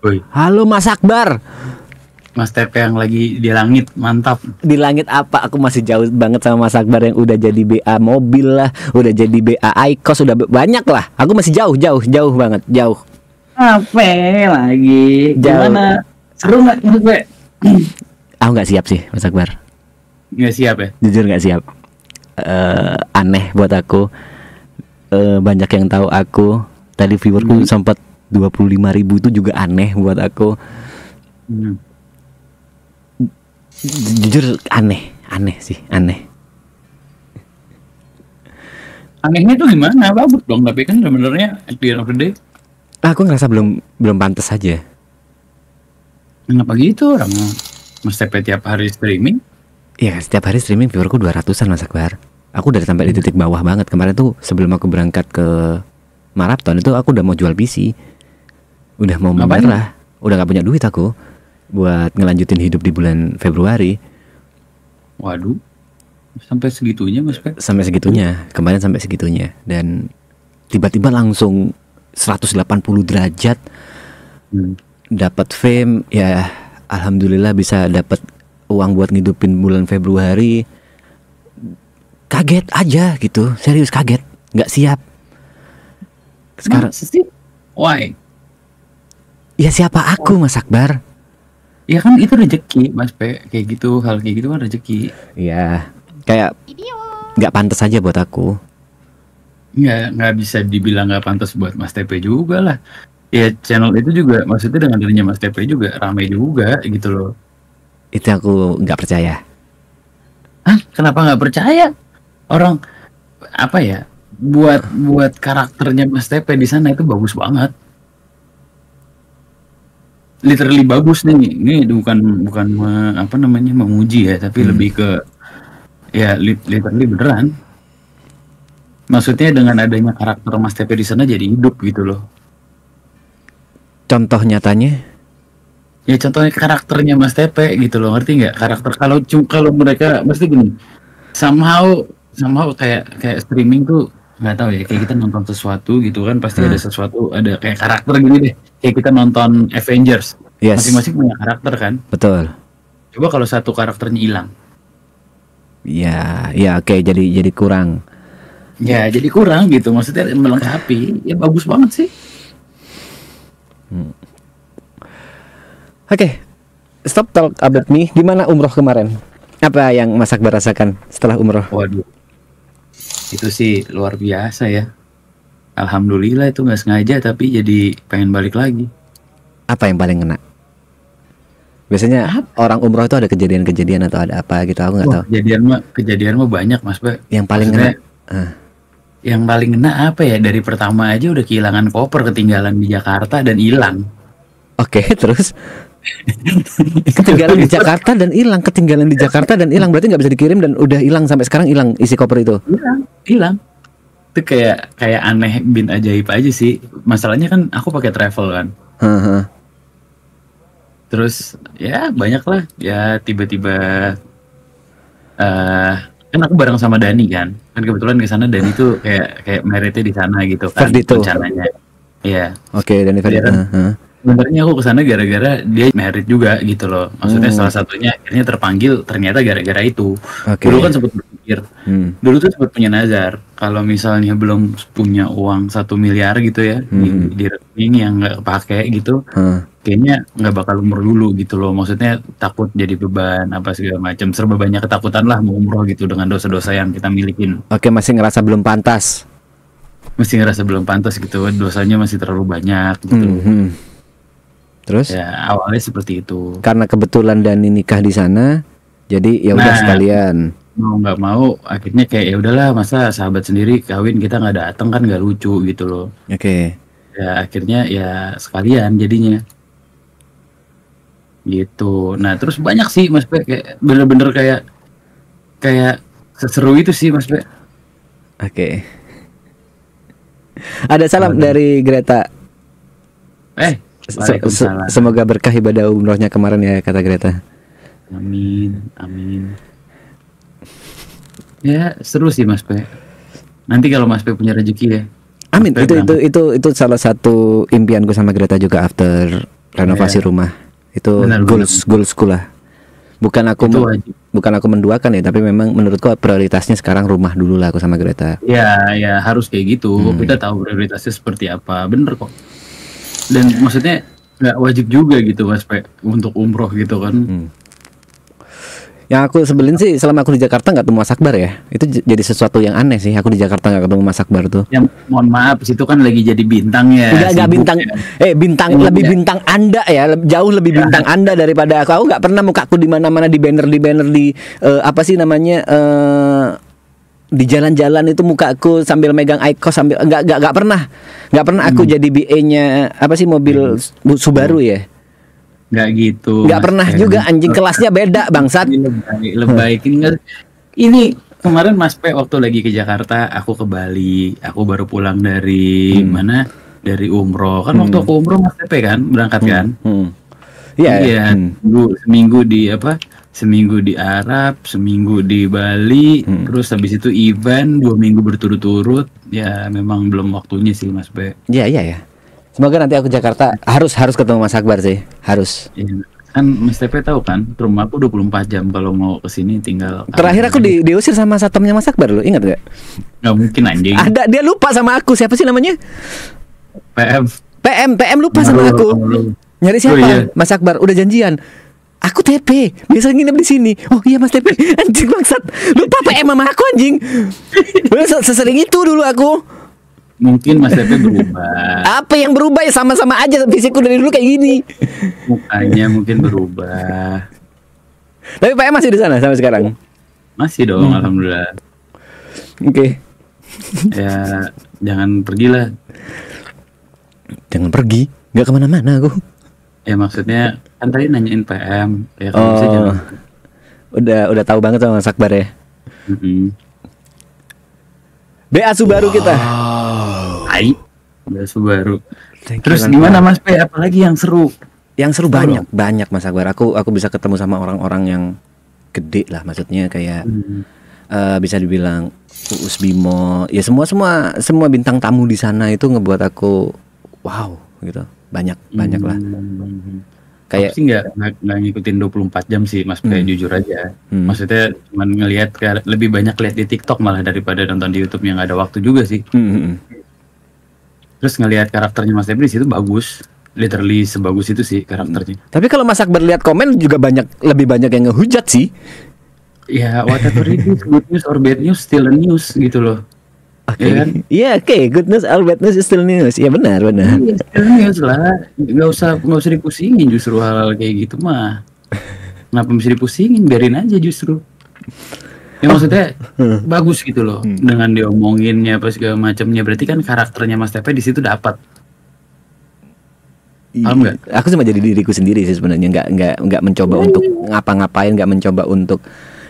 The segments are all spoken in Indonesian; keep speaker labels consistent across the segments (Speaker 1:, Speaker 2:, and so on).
Speaker 1: Woi,
Speaker 2: Halo Mas Akbar.
Speaker 1: Mas Tepe yang lagi di langit, mantap.
Speaker 2: Di langit apa? Aku masih jauh banget sama Mas Akbar yang udah jadi BA mobil lah, udah jadi BA iKos, udah banyak lah. Aku masih jauh banget, jauh.
Speaker 1: Apa lagi? Gimana? Seru nggak Mas Tepe?
Speaker 2: Aku nggak siap sih Mas Akbar.
Speaker 1: Nggak siap ya?
Speaker 2: Jujur nggak siap. Aneh buat aku. Banyak yang tahu aku. Tadi viewerku sempat 25.000 itu juga aneh buat aku. Jujur aneh sih, aneh.
Speaker 1: Anehnya tuh gimana? Bagus dong, tapi kan sebenarnya at the end of the day.
Speaker 2: Aku ngerasa belum pantas aja.
Speaker 1: Kenapa gitu orang Mas Tepe tiap hari streaming?
Speaker 2: Iya, setiap hari streaming viewerku 200-an Mas Akbar. Aku udah sampai di titik bawah banget. Kemarin tuh sebelum aku berangkat ke maraton itu aku udah mau jual PC. Udah mau menyerah. Udah gak punya duit aku buat ngelanjutin hidup di bulan Februari.
Speaker 1: Waduh, sampai segitunya Mas Tepe?
Speaker 2: Sampai segitunya, kemarin sampai segitunya. Dan tiba-tiba langsung 180 derajat. Dapat fame, ya alhamdulillah bisa dapat uang buat ngidupin bulan Februari. Kaget aja gitu, serius kaget, nggak siap. Sekarang
Speaker 1: sih? Why?
Speaker 2: Ya siapa aku Mas Akbar?
Speaker 1: Ya kan itu rezeki Mas Pe, kayak gitu, hal kayak gitu kan rezeki.
Speaker 2: Ya kayak nggak pantas aja buat aku.
Speaker 1: Nggak bisa dibilang nggak pantas buat Mas Tepe juga lah. Ya channel itu juga maksudnya dengan dirinya Mas Tepe juga ramai juga gitu loh.
Speaker 2: Itu aku nggak percaya.
Speaker 1: Hah? Kenapa nggak percaya? Orang apa ya? Buat karakternya Mas Tepe di sana itu bagus banget. Literally bagus nih. Ini bukan apa namanya memuji ya, tapi lebih ke ya literally beneran. Maksudnya dengan adanya karakter Mas Tepe di sana jadi hidup gitu loh.
Speaker 2: Contoh nyatanya?
Speaker 1: Ya contohnya karakternya Mas Tepe gitu loh, ngerti nggak? Karakter kalau mereka mesti gini, somehow kayak streaming tuh nggak tahu ya, kayak kita nonton sesuatu gitu kan pasti ada sesuatu, ada kayak karakter gini deh, kayak kita nonton Avengers, masing-masing punya karakter kan?
Speaker 2: Betul.
Speaker 1: Coba kalau satu karakternya hilang,
Speaker 2: ya oke, jadi kurang.
Speaker 1: Ya jadi kurang gitu, maksudnya melengkapi, ya bagus banget sih.
Speaker 2: Oke, stop talk about me. Gimana umroh kemarin? Apa yang Mas Akbar rasakan setelah umroh?
Speaker 1: Waduh, itu sih luar biasa ya. Alhamdulillah itu nggak sengaja tapi jadi pengen balik lagi.
Speaker 2: Apa yang paling kena? Biasanya orang umroh itu ada kejadian-kejadian atau ada apa gitu, aku nggak tahu.
Speaker 1: Kejadian mah banyak Mas Ba.
Speaker 2: Yang paling
Speaker 1: Maksudnya,
Speaker 2: kena?
Speaker 1: Yang paling kena apa ya? Dari pertama aja udah kehilangan koper, ketinggalan di Jakarta dan hilang.
Speaker 2: Oke, terus ketinggalan di Jakarta dan hilang, berarti nggak bisa dikirim dan udah hilang sampai sekarang, hilang isi koper itu.
Speaker 1: Hilang. Itu kayak aneh bin ajaib aja sih. Masalahnya kan aku pakai travel kan. Terus ya banyak lah. Ya tiba-tiba kan aku bareng sama Dani kan. Kan kebetulan ke sana Dani tuh kayak meritnya di sana gitu kan rencananya. Iya.
Speaker 2: Oke, Dani Ferdito.
Speaker 1: Sebenarnya aku kesana gara-gara dia merit juga gitu loh. Maksudnya salah satunya akhirnya terpanggil ternyata gara-gara itu. Dulu kan sempat berpikir, dulu tuh sempat punya nazar kalau misalnya belum punya uang 1 miliar gitu ya di rekening yang nggak kepake gitu, kayaknya nggak bakal umroh dulu gitu loh. Maksudnya takut jadi beban apa segala macam, serba banyak ketakutan lah mau umroh gitu dengan dosa-dosa yang kita milikin.
Speaker 2: Oke, masih ngerasa belum pantas.
Speaker 1: Gitu, dosanya masih terlalu banyak gitu.
Speaker 2: Terus?
Speaker 1: Ya awalnya seperti itu.
Speaker 2: Karena kebetulan Dani nikah di sana, jadi ya udah sekalian.
Speaker 1: Mau nggak mau, akhirnya kayak ya udahlah, masa sahabat sendiri kawin kita nggak datang kan nggak lucu gitu loh.
Speaker 2: Oke.
Speaker 1: Ya akhirnya ya sekalian jadinya. Gitu. Nah terus banyak sih Mas Pe, kayak bener-bener kayak seseru itu sih Mas Pe.
Speaker 2: Oke. Ada salam dari Greta. Semoga berkah ibadah umrohnya kemarin ya, kata Greta.
Speaker 1: Amin. Ya seru sih Mas Pe. Nanti kalau Mas Pe punya rezeki ya.
Speaker 2: Amin. Itu salah satu impianku sama Greta juga after renovasi rumah. Itu
Speaker 1: Benar,
Speaker 2: goalsku lah. Bukan aku menduakan ya, tapi memang menurutku prioritasnya sekarang rumah dulu lah aku sama Greta.
Speaker 1: Ya harus kayak gitu. Kita tahu prioritasnya seperti apa, bener kok. Dan maksudnya nggak wajib juga gitu Mas Pe untuk umroh gitu kan.
Speaker 2: Yang aku sebelin sih selama aku di Jakarta nggak ketemu Mas Akbar ya. Itu jadi sesuatu yang aneh sih. Aku di Jakarta nggak ketemu Mas Akbar tuh.
Speaker 1: Yang mohon maaf, situ kan lagi jadi bintang ya.
Speaker 2: Enggak bintang. Ya. Bintang lebih bintang Anda ya. Jauh lebih bintang Anda daripada aku. Aku nggak pernah mukaku di mana-mana di banner di apa sih namanya di jalan-jalan itu mukaku sambil megang IQOS sambil nggak pernah aku jadi BA-nya apa sih mobil Subaru ya.
Speaker 1: Nggak gitu.
Speaker 2: Nggak pernah juga anjing, kelasnya beda bangsat.
Speaker 1: Lebay. Ini kemarin Mas P waktu lagi ke Jakarta, aku ke Bali, aku baru pulang dari mana? Dari umroh. Kan waktu aku umroh Mas P kan berangkat kan? Iya. Seminggu di apa? Seminggu di Arab, seminggu di Bali, terus habis itu event 2 minggu berturut-turut. Ya memang belum waktunya sih Mas P.
Speaker 2: Iya. Semoga nanti aku Jakarta harus ketemu Mas Akbar sih, harus.
Speaker 1: Ya, kan Mas TP tahu kan, rumah aku 24 jam kalau mau kesini tinggal.
Speaker 2: Terakhir aku diusir sama satpamnya Mas Akbar, lo ingat gak?
Speaker 1: Nggak mungkin anjing.
Speaker 2: Ada, dia lupa sama aku, siapa sih namanya? PM lupa sama aku. Nyari siapa? Iya. Mas Akbar, udah janjian. Aku TP, biasa nginep di sini. Oh iya Mas TP, anjing bangsat. Lupa PM sama aku anjing. Sesering itu dulu aku.
Speaker 1: Mungkin Mas TP berubah.
Speaker 2: Apa yang berubah ya, sama-sama aja fisikku dari dulu kayak gini.
Speaker 1: Mukanya mungkin berubah.
Speaker 2: Tapi PM masih di sana sampai sekarang.
Speaker 1: Masih dong, alhamdulillah.
Speaker 2: Oke.
Speaker 1: Ya jangan pergilah.
Speaker 2: Jangan pergi, nggak kemana-mana aku.
Speaker 1: Ya maksudnya kan tadi nanyain PM. Ya kalau bisa jangan.
Speaker 2: Udah tahu banget sama Mas Akbar ya. BA Subaru kita.
Speaker 1: Hai, BA Subaru. Terus gimana Mas P? Apalagi yang seru?
Speaker 2: Yang seru banyak Mas Akbar. Aku bisa ketemu sama orang-orang yang gede lah, maksudnya kayak bisa dibilang Uus Bimo. Ya semua bintang tamu di sana itu ngebuat aku wow gitu. Banyak lah.
Speaker 1: Kayak aku sih nggak ngikutin 24 jam sih Mas P, jujur aja. Maksudnya cuman ngelihat lebih banyak lihat di TikTok malah daripada nonton di YouTube yang ada waktu juga sih. Terus ngelihat karakternya Mas P di situ bagus, literally sebagus itu sih karakternya.
Speaker 2: Tapi kalau Mas Akbar lihat komen juga lebih banyak yang ngehujat sih.
Speaker 1: Ya whatever it is, good news or bad news still a news gitu loh.
Speaker 2: Oke, oke, good news or bad news is still news. Ya benar.
Speaker 1: Iya, still news lah. Nggak usah dipusingin justru hal-hal kayak gitu mah. Kenapa mesti dipusingin? Biarin aja justru. Ya maksudnya bagus gitu loh. Dengan diomonginnya apa segala macamnya, berarti kan karakternya Mas Tepe di situ dapat. Paham nggak?
Speaker 2: Aku cuma jadi diriku sendiri sih sebenarnya. Nggak mencoba untuk ngapa-ngapain, nggak mencoba untuk.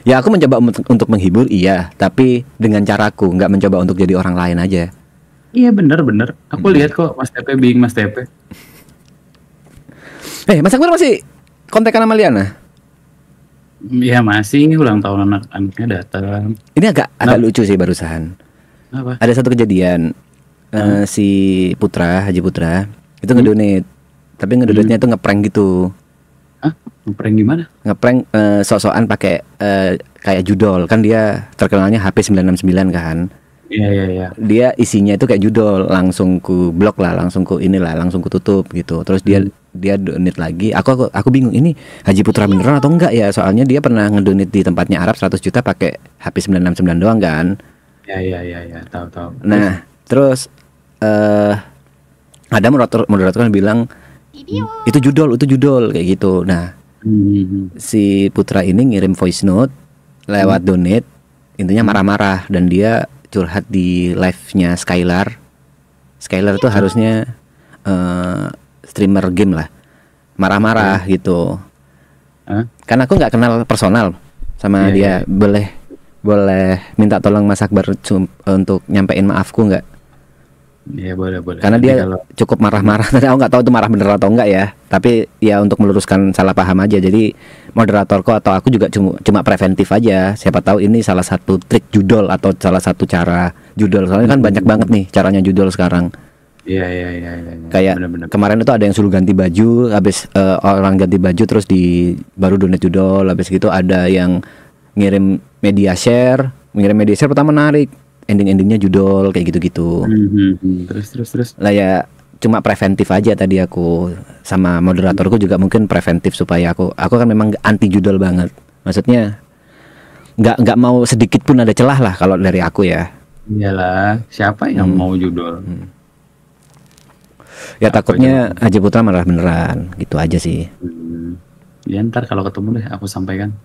Speaker 2: Ya aku mencoba untuk menghibur iya, tapi dengan caraku, nggak mencoba untuk jadi orang lain aja.
Speaker 1: Iya benar. Aku lihat kok Mas Tepe being Mas Tepe.
Speaker 2: Mas Akbar masih kontekan sama Liana?
Speaker 1: Iya masih, ulang tahun anak-anaknya datang.
Speaker 2: Ini agak lucu sih barusan.
Speaker 1: Apa?
Speaker 2: Ada satu kejadian si Haji Putra itu ngedonate, tapi ngedonate-nya itu ngeprank gitu.
Speaker 1: Ngeprank gimana?
Speaker 2: Ngeprank sok-sokan pakai kayak judol. Kan dia terkenalnya HP 969 kan.
Speaker 1: Iya.
Speaker 2: Dia isinya itu kayak judol, langsung ku blok lah, langsung ku tutup gitu. Terus dia donate lagi. Aku bingung ini Haji Putra beneran atau enggak ya? Soalnya dia pernah ngedonate di tempatnya Arab 100 juta pakai HP 969 doang kan.
Speaker 1: Iya, tahu.
Speaker 2: Nah, terus ada moderator yang bilang itu judol kayak gitu. Nah, si Putra ini ngirim voice note lewat donate, intinya marah-marah, dan dia curhat di live-nya Skylar tuh harusnya streamer game lah, marah-marah gitu. Karena aku nggak kenal personal sama dia. Boleh minta tolong Mas Akbar untuk nyampein maafku nggak?
Speaker 1: Iya boleh.
Speaker 2: Karena dia cukup marah-marah. Tapi aku nggak tahu itu marah bener atau enggak ya. Tapi ya untuk meluruskan salah paham aja. Jadi moderatorku atau aku juga cuma preventif aja. Siapa tahu ini salah satu trik judol atau salah satu cara judol. Soalnya kan banyak banget nih caranya judol sekarang.
Speaker 1: Iya.
Speaker 2: Kayak
Speaker 1: bener-bener.
Speaker 2: kemarin itu ada yang suruh ganti baju, habis orang ganti baju terus baru donate judol, habis gitu ada yang ngirim media share pertama narik, endingnya judol kayak gitu-gitu.
Speaker 1: Terus.
Speaker 2: Lah ya cuma preventif aja tadi aku sama moderatorku juga mungkin preventif supaya aku kan memang anti judol banget. Maksudnya nggak mau sedikit pun ada celah lah kalau dari aku ya.
Speaker 1: Iyalah, siapa yang mau judol?
Speaker 2: Ya takutnya Haji Putra malah beneran, gitu aja sih.
Speaker 1: Ya ntar kalau ketemu deh aku sampaikan.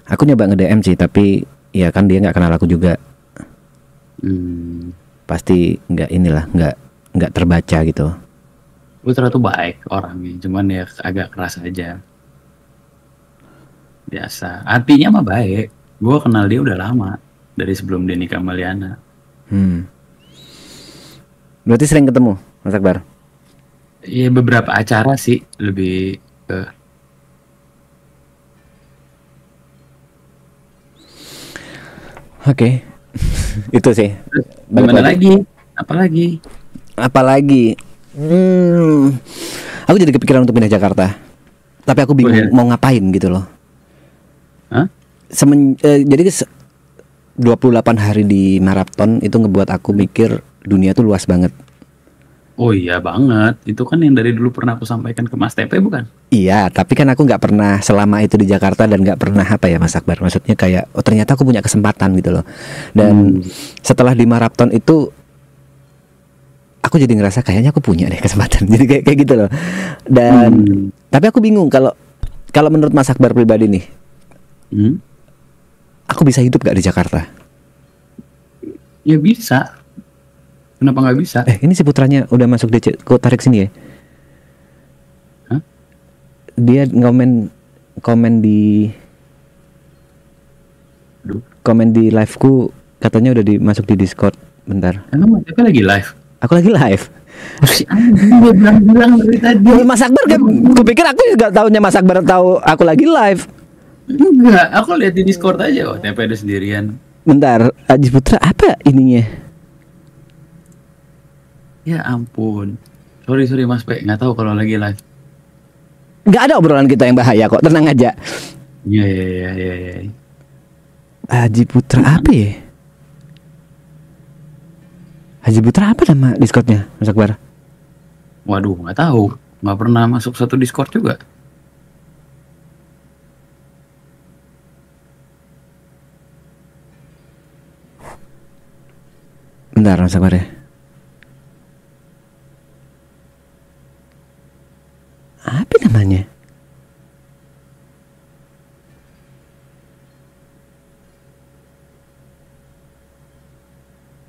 Speaker 2: Aku nyoba nge-DM sih, tapi ya kan dia nggak kenal aku juga. Pasti nggak terbaca gitu.
Speaker 1: Putra tuh baik orangnya, cuman ya agak keras aja. Biasa. Hatinya mah baik. Gue kenal dia udah lama, dari sebelum dia nikah sama Liana.
Speaker 2: Berarti sering ketemu, Mas Akbar?
Speaker 1: Iya beberapa acara sih, lebih ke.
Speaker 2: Oke. Itu sih.
Speaker 1: Bagaimana lagi? Apalagi?
Speaker 2: Aku jadi kepikiran untuk pindah Jakarta. Tapi aku bingung mau ngapain gitu loh.
Speaker 1: Hah?
Speaker 2: Jadi 28 hari di maraton itu ngebuat aku mikir dunia tuh luas banget.
Speaker 1: Oh iya banget. Itu kan yang dari dulu pernah aku sampaikan ke Mas TP bukan?
Speaker 2: Iya, tapi kan aku nggak pernah selama itu di Jakarta dan nggak pernah apa ya Mas Akbar. Maksudnya kayak oh ternyata aku punya kesempatan gitu loh. Dan setelah di maraton itu aku jadi ngerasa kayaknya aku punya deh kesempatan. Jadi kayak gitu loh. Dan tapi aku bingung kalau menurut Mas Akbar pribadi nih. Aku bisa hidup gak di Jakarta?
Speaker 1: Ya bisa. Kenapa nggak bisa?
Speaker 2: Ini si putranya udah masuk DC. Kok tarik sini ya?
Speaker 1: Hah?
Speaker 2: Dia komen di live-ku, katanya udah masuk di Discord. Bentar.
Speaker 1: Emang Mas TP lagi live?
Speaker 2: Aku lagi live.
Speaker 1: Dia bilang dari tadi.
Speaker 2: Mas Akbar kan, kupikir aku juga tahunya Mas Akbar tahu aku lagi live.
Speaker 1: Enggak, aku lihat di Discord aja. TP ada sendirian.
Speaker 2: Bentar, Haji Putra apa ininya?
Speaker 1: Ya ampun. Sorry Mas P, nggak tahu kalau lagi live.
Speaker 2: Nggak ada obrolan kita yang bahaya kok, tenang aja.
Speaker 1: Iya.
Speaker 2: Haji Putra apa ya? Haji Putra apa nama Discordnya, Mas Akbar?
Speaker 1: Waduh, nggak tahu. Nggak pernah masuk satu Discord juga.
Speaker 2: Bentar, Mas Akbar ya. Apa namanya?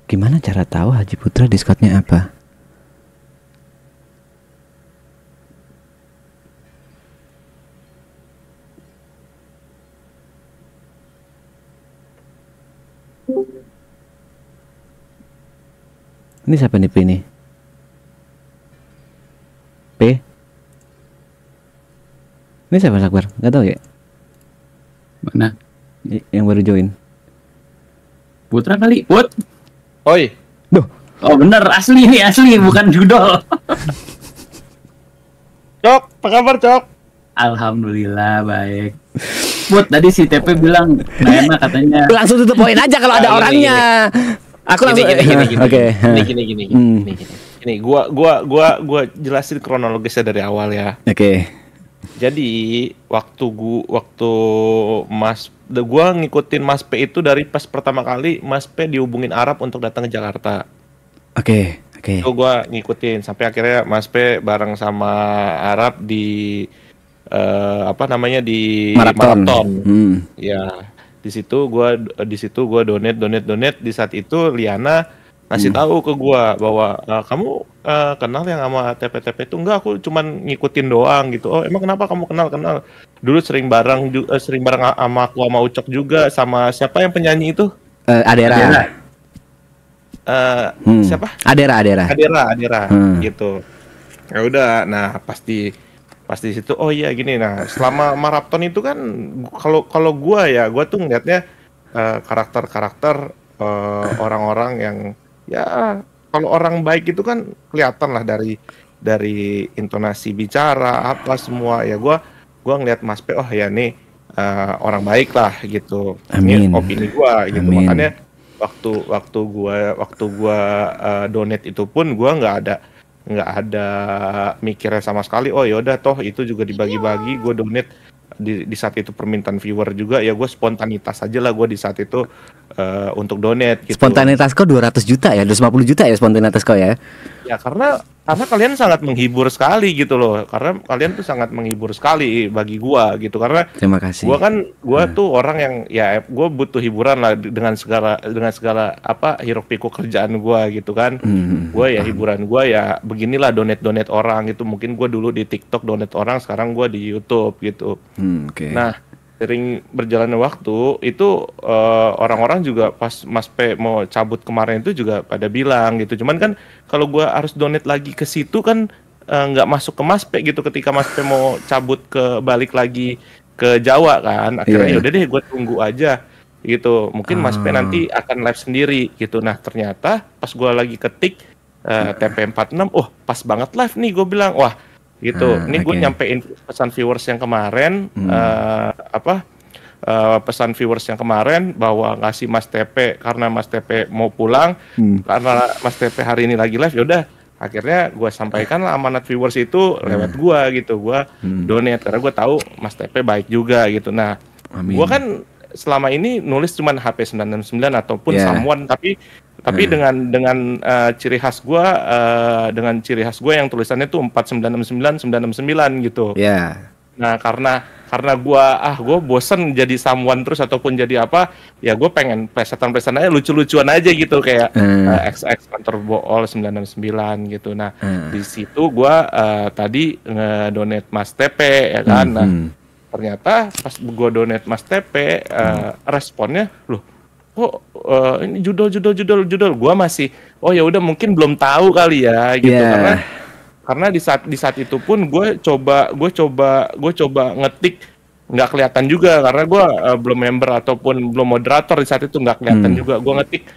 Speaker 2: Gimana cara tahu Haji Putra Discordnya apa? Ini siapa nih P ini? P? Ini siapa Mas Akbar? Gak tahu ya?
Speaker 1: Mana?
Speaker 2: Yang baru join.
Speaker 1: Putra kali, Put.
Speaker 3: Oi.
Speaker 2: Duh.
Speaker 1: Oh bener, asli bukan judol.
Speaker 3: Cok, apa kabar Cok?
Speaker 1: Alhamdulillah baik. Put, tadi si TP bilang enak katanya.
Speaker 2: Langsung tutup poin aja kalau ada orangnya. Aku langsung
Speaker 3: Oke. Gini, gua jelasin kronologisnya dari awal ya.
Speaker 2: Oke.
Speaker 3: Jadi waktu gua ngikutin Mas P itu dari pas pertama kali Mas P dihubungin Arab untuk datang ke Jakarta.
Speaker 2: Oke.
Speaker 3: Itu gua ngikutin sampai akhirnya Mas P bareng sama Arab di di maraton. Ya, di situ gua donate. Di saat itu Liana ngasih tahu ke gua bahwa kamu kenal yang sama TP itu? Enggak, aku cuman ngikutin doang gitu. Oh, emang kenapa kamu kenal? Dulu sering bareng sama aku sama Ucok juga, sama siapa yang penyanyi itu?
Speaker 2: Adera.
Speaker 3: Siapa?
Speaker 2: Adera.
Speaker 3: Gitu. Ya udah, nah pasti di situ oh iya gini. Nah, selama maraton itu kan kalau gua tuh ngeliatnya karakter orang-orang yang ya kalau orang baik itu kan kelihatan lah dari intonasi bicara apa semua ya. Gua ngeliat Mas P, oh ya nih orang baik lah gitu.
Speaker 2: Amin.
Speaker 3: Ini opini gua gitu.
Speaker 2: Amin.
Speaker 3: Makanya waktu gua donate itu pun gua nggak ada mikirnya sama sekali. Oh ya udah toh itu juga dibagi-bagi, gua donate di saat itu permintaan viewer juga ya, gue spontanitas aja lah gue di saat itu untuk donate gitu.
Speaker 2: Spontanitas kau 200 juta ya, 250 juta ya spontanitas kau ya?
Speaker 3: Ya karena kalian sangat menghibur sekali gitu loh. Karena kalian tuh sangat menghibur sekali bagi gua gitu. Karena
Speaker 2: terima kasih.
Speaker 3: Gua tuh orang yang ya gua butuh hiburan lah dengan segala apa hiruk pikuk kerjaan gua gitu kan. Gua ya hiburan gua ya beginilah donate orang gitu. Mungkin gua dulu di TikTok donate orang, sekarang gua di YouTube gitu.
Speaker 2: Okay.
Speaker 3: Nah, sering berjalannya waktu itu orang-orang juga pas Mas P mau cabut kemarin itu juga pada bilang gitu. Cuman kan kalau gua harus donate lagi ke situ kan nggak masuk ke Mas P gitu ketika Mas P mau cabut balik lagi ke Jawa kan. Akhirnya yaudah deh gue tunggu aja gitu. Mungkin Mas P nanti akan live sendiri gitu. Nah ternyata pas gua lagi ketik TP46, oh pas banget live nih, gue bilang wah gitu. Ini gue nyampein pesan viewers yang kemarin pesan viewers yang kemarin bahwa ngasih Mas TP karena Mas TP mau pulang, karena Mas TP hari ini lagi live, yaudah akhirnya gue sampaikan lah amanat viewers itu lewat gue gitu. Gue donate karena gue tahu Mas TP baik juga gitu. Nah gue kan selama ini nulis cuman HP 969 ataupun someone, tapi dengan ciri khas gue yang tulisannya tuh 4969 969 gitu. Nah karena gue bosen jadi someone terus ataupun jadi apa ya, gue pengen plesetan aja lucu-lucuan aja gitu kayak XX kantor bool 969 gitu. Nah di situ gue tadi ngedonate Mas TP ya kan. Nah ternyata pas gue donate Mas TP responnya loh kok ini judul gue masih oh ya udah mungkin belum tahu kali ya gitu. Karena di saat itu pun gue coba ngetik nggak kelihatan juga karena gue belum member ataupun belum moderator di saat itu, nggak kelihatan juga. Gue ngetik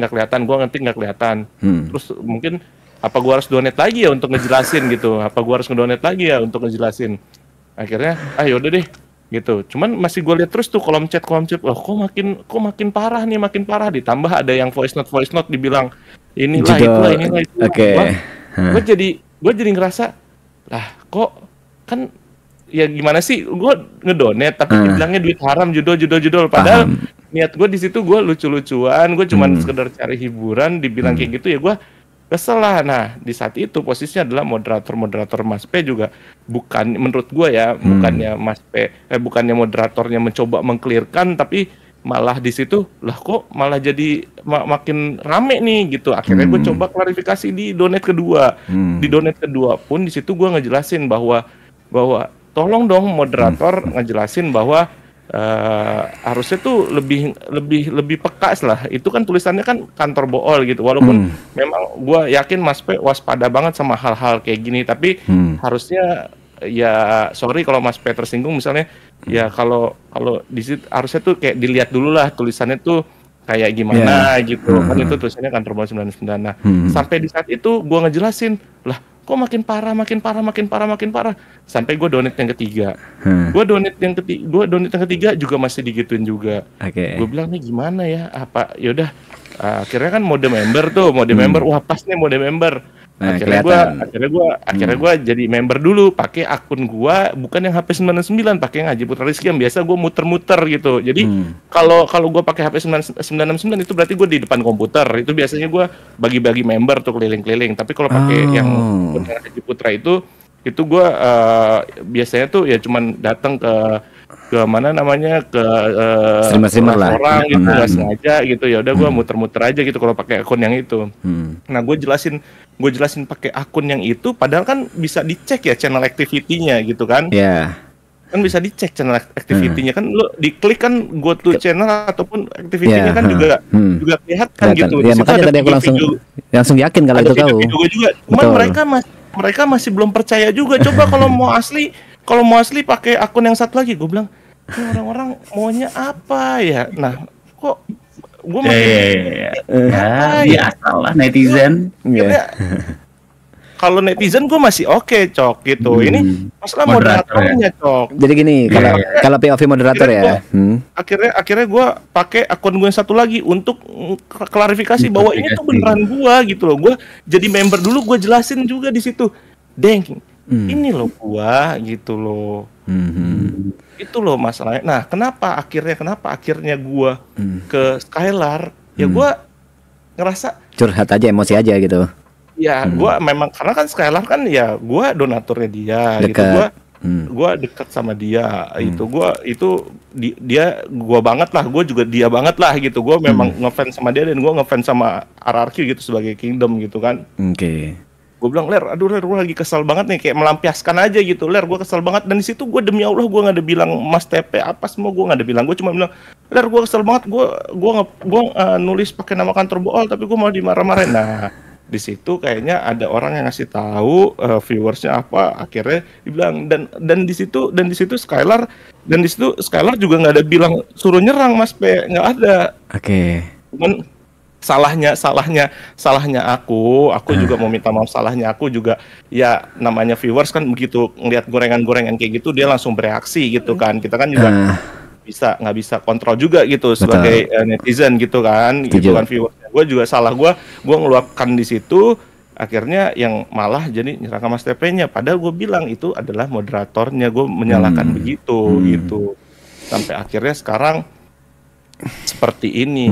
Speaker 3: nggak kelihatan. Terus mungkin apa gue harus donate lagi ya untuk ngejelasin gitu, akhirnya yaudah deh gitu. Cuman masih gue lihat terus tuh kolom chat loh kok makin parah, ditambah ada yang voice note dibilang inilah itulah. Gue jadi ngerasa lah kok kan ya gimana sih gue ngedonate tapi dibilangnya duit haram, judul padahal niat gue di situ gue lucu-lucuan, gue cuman sekedar cari hiburan, dibilang kayak gitu ya gue kesel lah. Nah di saat itu posisinya adalah moderator Mas P juga bukan, menurut gue ya, bukannya moderatornya mencoba mengclearkan, tapi malah di situ lah kok malah jadi makin rame nih gitu. Akhirnya gue coba klarifikasi di donate kedua. Di donate kedua pun di situ gue ngejelasin bahwa tolong dong moderator ngejelasin bahwa harusnya tuh lebih peka lah. Itu kan tulisannya kan kantor bool gitu. Walaupun memang gue yakin Mas P waspada banget sama hal-hal kayak gini, tapi harusnya ya sorry kalau Mas P tersinggung misalnya ya kalau di situ harusnya tuh kayak dilihat dulu lah tulisannya tuh kayak gimana gitu. Kan itu tulisannya kantor bool 99. Nah, sampai di saat itu gue ngejelasin lah kok makin parah sampai gue donate yang ketiga. Gue donate yang ketiga juga masih digituin juga. Gue bilang nih gimana ya, apa yaudah akhirnya kan mode member, wah pas nih mode member. Akhirnya gue jadi member dulu pakai akun gue bukan yang HP 99, pakai yang Haji Putra Rizky yang biasa gue muter-muter gitu. Jadi kalau gue pakai HP 969 itu berarti gue di depan komputer. Itu biasanya gue bagi-bagi member tuh keliling-keliling. Tapi kalau pakai yang Haji Putra itu gue biasanya tuh ya cuman datang ke mana namanya ke
Speaker 2: streamer lah
Speaker 3: orang gitu, nggak sengaja gitu, ya udah gue muter-muter aja gitu kalau pakai akun yang itu. Nah gue jelasin pakai akun yang itu, padahal kan bisa dicek ya channel activity-nya gitu kan. Kan bisa dicek channel activity-nya kan, lo diklik kan go to channel ataupun activity-nya kan juga kelihatan gitu.
Speaker 2: Ya makanya tadi aku langsung yakin kalau itu kau.
Speaker 3: Juga. Cuman mereka masih belum percaya juga. Coba kalau mau asli pakai akun yang satu lagi, gue bilang ini orang-orang maunya apa ya. Nah kok gue makin
Speaker 1: biasa lah netizen.
Speaker 3: Kalau netizen gue masih oke, Cok, gitu. Ini masalah moderatornya, Cok.
Speaker 2: Jadi gini, kalau POV moderator ya.
Speaker 3: Akhirnya gue pakai akun gue yang satu lagi untuk klarifikasi bahwa ini tuh beneran gue gitu loh. Gue jadi member dulu, gue jelasin juga di situ. Deng, ini loh gue gitu loh. Itu loh masalahnya. Nah, kenapa akhirnya gue ke Skylar? Ya gue ngerasa
Speaker 2: curhat aja, emosi aja gitu.
Speaker 3: Ya, gue memang karena kan Skylar kan ya gue donaturnya dia, gitu. Gue dekat sama dia, dia gue banget lah, gue juga dia banget lah gitu. Gue memang ngefans sama dia dan gue ngefans sama RRQ gitu sebagai Kingdom gitu kan. Gue bilang, Ler, aduh Ler, gue lagi kesel banget nih, kayak melampiaskan aja gitu, Ler, gue kesel banget. Dan di situ gue demi Allah gue nggak ada bilang Mas TP apa semua, gue nggak ada bilang. Gue cuma bilang, Ler, gue kesel banget, gue nulis pakai nama kantor bool tapi gue mau dimarah-marahin. Nah, di situ kayaknya ada orang yang ngasih tahu viewersnya apa, akhirnya dibilang dan di situ Skylar juga nggak ada bilang suruh nyerang Mas P, nggak ada. Cuman salahnya aku juga mau minta maaf. Salahnya aku juga, ya namanya viewers kan begitu ngelihat gorengan-gorengan kayak gitu dia langsung bereaksi gitu kan. Kita kan juga nggak bisa kontrol juga gitu. Betul. Sebagai netizen gitu kan. Gitu kan viewers. Gue juga salah, gue ngeluapkan di situ, akhirnya yang malah jadi nyerang Mas TP-nya. Padahal gue bilang itu adalah moderatornya, gue menyalahkan begitu gitu. Sampai akhirnya sekarang seperti ini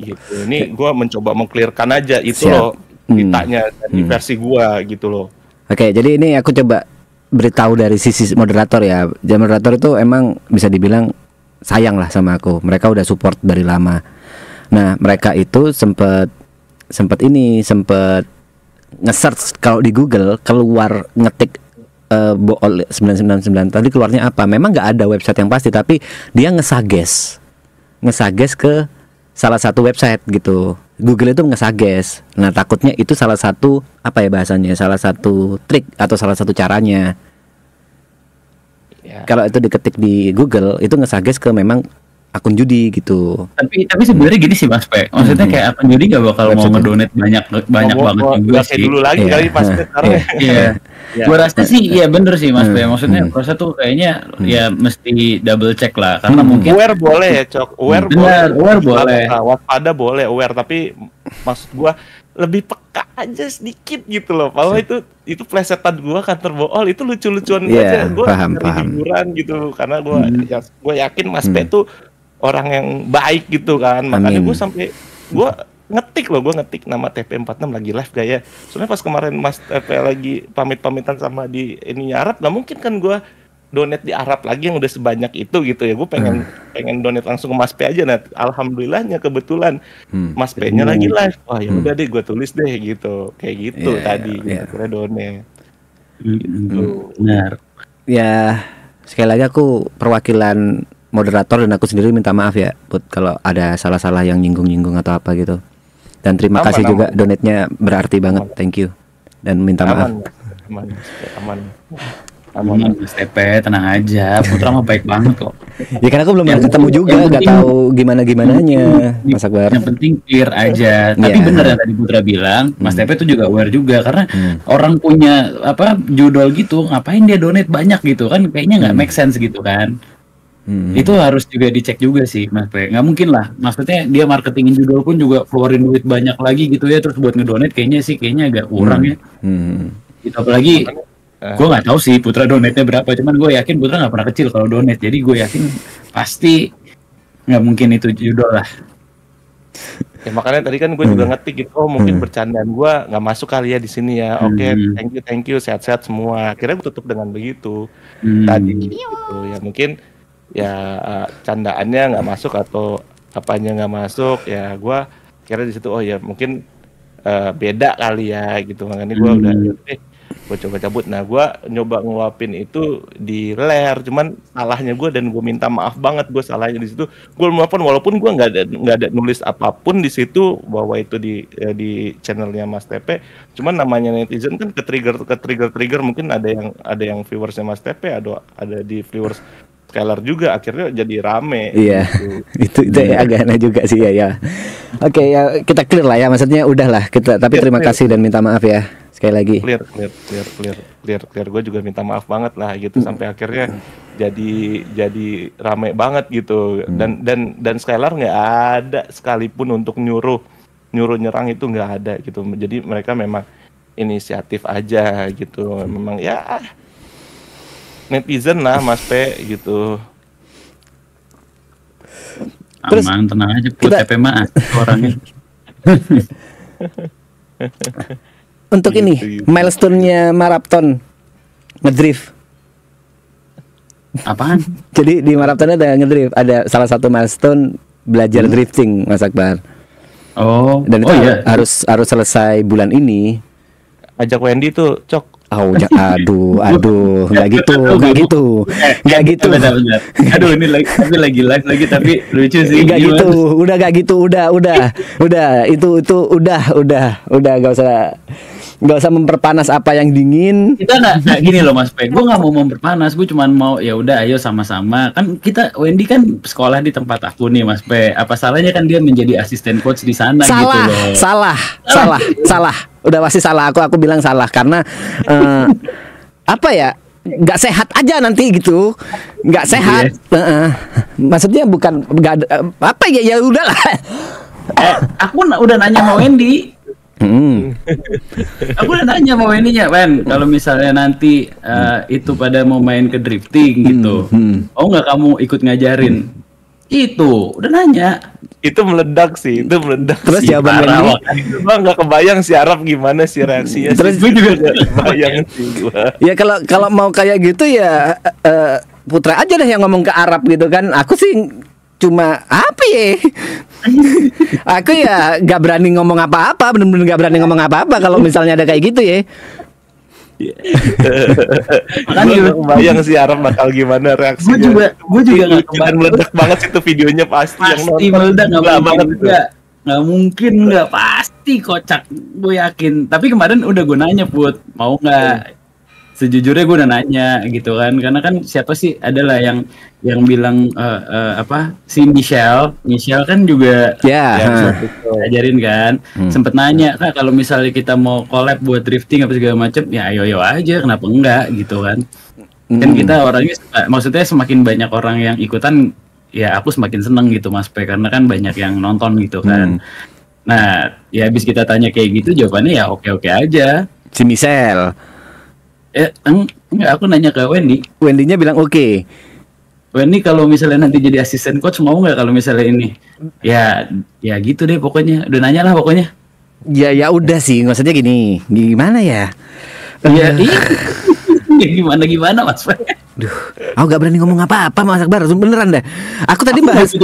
Speaker 3: gitu. Ini gue mencoba meng-clearkan aja itu loh ditanya dari versi gue gitu loh.
Speaker 2: Oke, jadi ini aku coba beritahu dari sisi moderator ya. Jadi moderator itu emang bisa dibilang sayang lah sama aku. Mereka udah support dari lama. Nah, mereka itu sempat nge-search kalau di Google, keluar ngetik bool 999 tadi keluarnya apa? Memang nggak ada website yang pasti, tapi dia ngesuggest ke salah satu website gitu. Google itu ngesuggest. Nah, takutnya itu salah satu apa ya bahasanya? Salah satu trik atau salah satu caranya. Kalau itu diketik di Google, itu ngesuggest ke memang akun judi gitu.
Speaker 1: Tapi sebenarnya gini sih Mas P. Maksudnya kayak akun judi gak bakal mau ngedonate banyak banget juga sih.
Speaker 3: Dulu lagi kali Mas P.
Speaker 1: Iya. Gua rasa sih iya bener sih Mas P. Maksudnya proses tuh kayaknya ya mesti double check lah karena mungkin
Speaker 3: aware boleh ya, Cok. Aware
Speaker 1: boleh.
Speaker 3: Waspada boleh aware, tapi maksud gua lebih peka aja sedikit gitu loh. Bahwa itu plesetan gua kantor bool itu lucu-lucuan aja. Gua paham. Hiburan gitu karena gua yakin Mas P tuh orang yang baik gitu kan. Makanya gue ngetik nama TP46 lagi live gak ya. Soalnya pas kemarin Mas TP lagi pamit-pamitan sama di ininya Arab, gak mungkin kan gue donate di Arab lagi yang udah sebanyak itu gitu ya. Gue pengen donate langsung ke Mas P aja. Nah, alhamdulillahnya kebetulan Mas P-nya lagi live. Wah, ya udah deh gue tulis deh gitu. Kayak gitu tadi akhirnya donate. Gitu.
Speaker 1: Benar.
Speaker 2: Ya, sekali lagi aku perwakilan moderator dan aku sendiri minta maaf ya Put kalau ada salah-salah yang nyinggung-nyinggung atau apa gitu. Dan terima kasih juga donate-nya berarti banget. Thank you. Dan minta maaf.
Speaker 3: Aman.
Speaker 1: Mas TP tenang aja. Putra mah baik banget kok.
Speaker 2: Ya karena aku belum pernah ketemu juga, nggak tahu gimana-gimananya. Mas Akbar.
Speaker 1: Yang penting clear aja. Tapi bener yang tadi Putra bilang, Mas TP itu juga aware juga karena orang punya judul gitu, ngapain dia donate banyak gitu kan? Kayaknya nggak make sense gitu kan. Itu harus juga dicek juga sih Mas P. Nggak mungkin lah, maksudnya dia marketingin judul pun juga keluarin duit banyak lagi gitu ya, terus buat ngedonate kayaknya agak kurang ya. Gitu, apalagi gue nggak tahu sih Putra donate-nya berapa, cuman gue yakin Putra nggak pernah kecil kalau donate, jadi gue yakin pasti nggak mungkin itu judul lah.
Speaker 3: Ya makanya tadi kan gue juga ngetik gitu, mungkin bercandaan gue nggak masuk kali ya di sini ya. Oke, thank you, sehat-sehat semua. Akhirnya gue tutup dengan begitu tadi gitu ya, mungkin ya candaannya nggak masuk atau apanya nggak masuk ya, gue kira di situ ya mungkin beda kali ya gitu. Makanya gue udah gue coba cabut. Nah, gue nyoba ngeluapin itu di ler, cuman salahnya gue dan gue minta maaf banget, gue salahnya di situ. Gue ngeluapin walaupun gue nggak ada nulis apapun di situ bahwa itu di channelnya Mas TP. Cuman namanya netizen kan ke trigger mungkin ada yang viewersnya Mas TP, ada di viewers Skylar juga akhirnya jadi rame.
Speaker 2: Iya. Gitu. itu agak aneh juga sih ya. Oke, ya kita clear lah ya, maksudnya udahlah kita, tapi terima kasih dan minta maaf ya sekali lagi.
Speaker 3: Clear. Gue juga minta maaf banget lah gitu sampai akhirnya jadi rame banget gitu. Dan Skylar nggak ada sekalipun untuk nyuruh nyerang itu nggak ada gitu. Jadi mereka memang inisiatif aja gitu. Memang ya netizen lah Mas P gitu.
Speaker 1: Terus, aman, tenang aja, TP mah orangnya.
Speaker 2: Untuk ini milestone-nya maraton ngedrift.
Speaker 1: Apaan?
Speaker 2: Jadi di maraton ada ngedrift, ada salah satu milestone belajar drifting, Mas Akbar.
Speaker 1: Oh,
Speaker 2: dan itu
Speaker 1: iya.
Speaker 2: harus selesai bulan ini.
Speaker 3: Ajak Wendy tuh, Cok.
Speaker 2: Oh, aduh, nggak gitu.
Speaker 1: Benar. Aduh, ini lagi live lagi, tapi lucu sih.
Speaker 2: Nggak gitu, udah nggak gitu, udah, itu udah, nggak usah memperpanas apa yang dingin.
Speaker 1: Kita nggak gini loh Mas P. Gue nggak mau memperpanas, gue cuman mau ya udah, ayo sama-sama. Kan Wendy kan sekolah di tempat aku nih Mas P. Apa salahnya kan dia menjadi asisten coach di sana gitu loh.
Speaker 2: Salah. Udah pasti salah, aku bilang salah karena apa ya, nggak sehat aja nanti gitu, nggak sehat. Maksudnya bukan nggak ada apa ya udahlah.
Speaker 1: Aku udah nanya sama Wendy. Aku udah nanya sama Wendy-nya, Wen, kalau misalnya nanti itu pada mau main ke drifting gitu, nggak kamu ikut ngajarin? Itu udah nanya.
Speaker 3: Itu meledak sih.
Speaker 2: Terus jawaban Wendy,
Speaker 3: gua nggak kebayang si Arab gimana sih reaksinya.
Speaker 2: Terus
Speaker 3: gue juga nggak kebayang sih gua.
Speaker 2: Ya kalau mau kayak gitu ya Putra aja deh yang ngomong ke Arab gitu kan. Aku sih cuma apa ya? Aku ya nggak berani ngomong apa-apa, bener-bener nggak berani ngomong apa-apa kalau misalnya ada kayak gitu ya.
Speaker 3: Kan gue kebayang si Arab bakal gimana reaksinya.
Speaker 1: Gue juga nggak
Speaker 3: kebayang. Meledak banget sih itu videonya pasti yang nonton.
Speaker 1: Meledak nggak mungkin nggak pasti, kocak, gue yakin. Tapi kemarin udah gue nanya Put, mau nggak? Sejujurnya gue udah nanya gitu kan, karena kan siapa sih adalah yang bilang si Michelle kan juga ajarin kan, sempet nanya Kak kalau misalnya kita mau collab buat drifting apa segala macam, ya ayo aja, kenapa enggak gitu kan. Kan kita orangnya maksudnya semakin banyak orang yang ikutan ya aku semakin seneng gitu Mas P, karena kan banyak yang nonton gitu kan. Nah ya habis kita tanya kayak gitu jawabannya ya oke aja.
Speaker 2: Si Michelle
Speaker 1: enggak, aku nanya ke Wendy.
Speaker 2: Wendy-nya bilang oke.
Speaker 1: Wendy kalau misalnya nanti jadi asisten coach mau nggak kalau misalnya ini? Ya gitu deh pokoknya. Udah nanya lah pokoknya.
Speaker 2: Ya udah sih, maksudnya gimana ya?
Speaker 1: Ya gimana Mas?
Speaker 2: Duh, aku gak berani ngomong apa-apa Mas Akbar, beneran dah. Aku tadi bahas,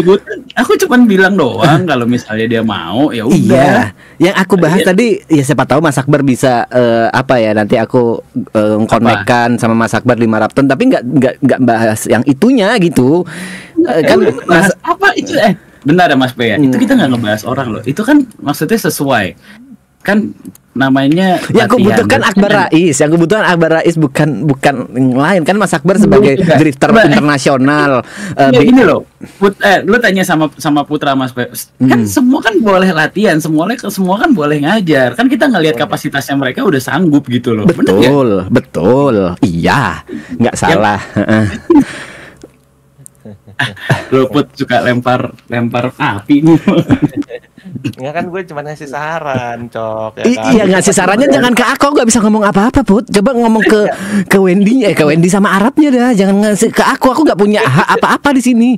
Speaker 1: aku cuman bilang doang kalau misalnya dia mau ya udah.
Speaker 2: Iya, yang aku bahas tadi ya siapa tahu Mas Akbar bisa nanti aku konekkan sama Mas Akbar di maraton, tapi nggak bahas yang itunya gitu. Kan
Speaker 1: bahas apa itu benar ya Mas P ya? Itu kita nggak ngebahas orang loh. Itu kan maksudnya sesuai. Kan namanya
Speaker 2: yang aku butuhkan Akbar Rais, bukan yang lain kan. Mas Akbar sebagai drifter internasional.
Speaker 1: Gini loh, lu tanya sama Putra Mas P, kan semua kan boleh latihan, semua kan boleh ngajar, kan kita ngelihat kapasitasnya mereka udah sanggup gitu loh.
Speaker 2: Betul, iya, nggak salah.
Speaker 3: Lo Put suka lempar api nih. Enggak kan gue cuma ngasih saran, Cok.
Speaker 2: Ya kan? Iya ngasih sarannya jangan ke aku nggak bisa ngomong apa-apa, Put. Coba ngomong ke Wendy, ke Wendy sama Arabnya dah. Jangan ngasih ke aku nggak punya hak apa-apa di sini.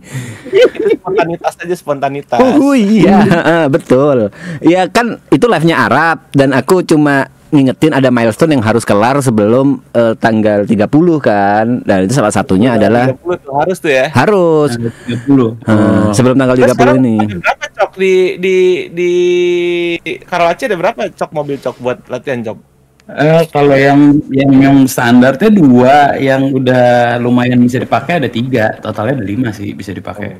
Speaker 3: Spontanitas aja, spontanitas.
Speaker 2: Oh iya, betul. Ya kan itu live-nya Arab dan aku cuma ngingetin ada milestone yang harus kelar sebelum tanggal 30 kan. Dan itu salah satunya adalah
Speaker 3: 30 tuh harus tuh ya.
Speaker 2: Harus
Speaker 1: 30.
Speaker 2: Sebelum tanggal 30 ini.
Speaker 3: Ada berapa Cok di Karawaci, ada berapa Cok mobil Cok buat latihan Cok?
Speaker 1: Kalau yang standarnya 2, yang udah lumayan bisa dipakai ada 3, totalnya ada 5 sih bisa dipakai.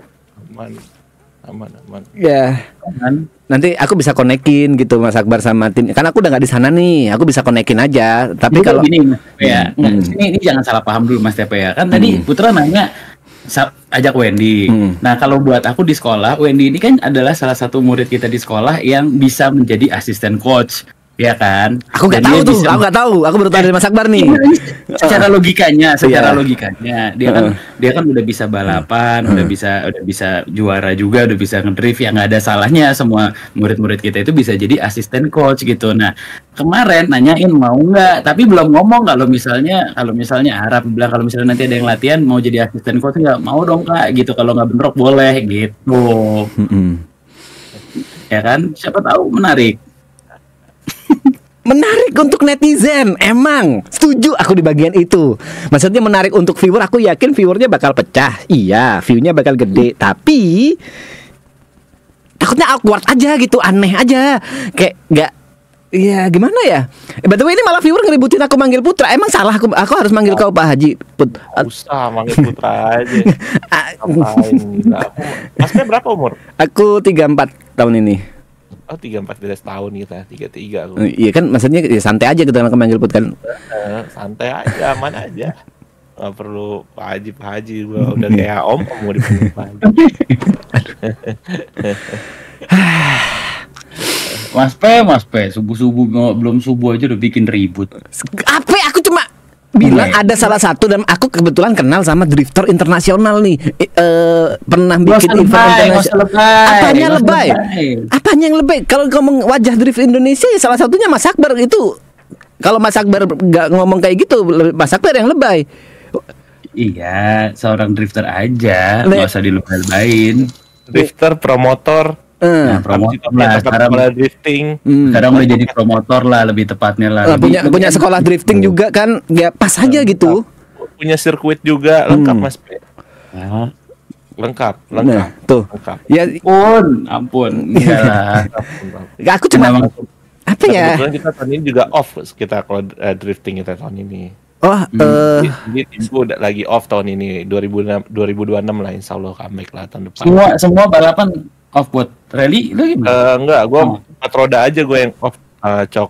Speaker 3: Aman.
Speaker 2: Ya. Nanti aku bisa konekin gitu Mas Akbar sama tim. Kan aku udah nggak di sana nih, aku bisa konekin aja. Tapi kalau
Speaker 1: gini, ini jangan salah paham dulu Mas TP ya. Kan tadi Putra nanya ajak Wendy. Nah, kalau buat aku di sekolah, Wendy ini kan adalah salah satu murid kita di sekolah yang bisa menjadi asisten coach, ya kan?
Speaker 2: Aku nggak tahu tuh, aku nggak tahu. Aku baru tahu dari Mas Akbar nih.
Speaker 1: Secara logikanya, dia kan udah bisa balapan, udah bisa juara juga, udah bisa ngedrift. Ya nggak ada salahnya semua murid-murid kita itu bisa jadi asisten coach gitu. Nah, kemarin nanyain mau nggak, tapi belum ngomong kalau misalnya Arab bilang kalau misalnya nanti ada yang latihan mau jadi asisten coach, nggak mau dong Kak gitu, kalau nggak bentrok boleh gitu. Ya kan, siapa tahu menarik.
Speaker 2: Menarik untuk netizen, emang setuju aku di bagian itu. Maksudnya menarik untuk viewer, aku yakin viewernya bakal pecah. Iya, viewnya bakal gede, tapi takutnya awkward aja gitu, aneh aja, kayak nggak. Iya gimana ya? By the way ini malah viewer ngeributin aku manggil Putra. Emang salah aku harus manggil kau Pak Haji Put?
Speaker 3: Usah manggil Putra aja. Ngapain? Masnya berapa umur?
Speaker 2: Aku 34 tahun ini.
Speaker 3: Oh 34 tahun kita, 33 aku.
Speaker 2: Iya kan, maksudnya ya santai aja gitu kalau manggil Put kan.
Speaker 3: Santai aja, aman aja. Gak perlu Pak Haji, gua udah kayak om mau dipanggil Pak Haji.
Speaker 1: Mas P, subuh-subuh belum subuh aja udah bikin ribut.
Speaker 2: Apa? Aku cuma bilang ada salah satu, dan aku kebetulan kenal sama drifter internasional nih. Pernah bikin event internasional. Apanya lebay? Apanya yang lebay? Kalau ngomong wajah drift Indonesia ya salah satunya Mas Akbar itu. Kalau Mas Akbar nggak ngomong kayak gitu, Mas Akbar yang lebay.
Speaker 1: Iya, seorang drifter aja, nggak usah dilebay-lebayin.
Speaker 3: Drifter, promotor.
Speaker 1: Nah, promotor lah sekarang
Speaker 3: drifting.
Speaker 1: Sekarang udah jadi promotor lah, lebih tepatnya lah.
Speaker 2: Punya sekolah drifting juga kan, ya pas aja gitu.
Speaker 3: Punya sirkuit juga, lengkap Mas P. Lengkap.
Speaker 2: Nah, tuh.
Speaker 3: Lengkap.
Speaker 2: Ya
Speaker 1: ampun. Iyalah.
Speaker 2: Aku cuma apa ya?
Speaker 3: Kebetulan kita tahun ini juga off kita kalau drifting kita tahun ini. Jadi timku udah lagi off tahun ini 2026 lah, insya Allah comeback lah tahun depan.
Speaker 1: Semua balapan off buat rally lu gimana?
Speaker 3: Enggak, gue 4 roda aja gue yang off, Cok.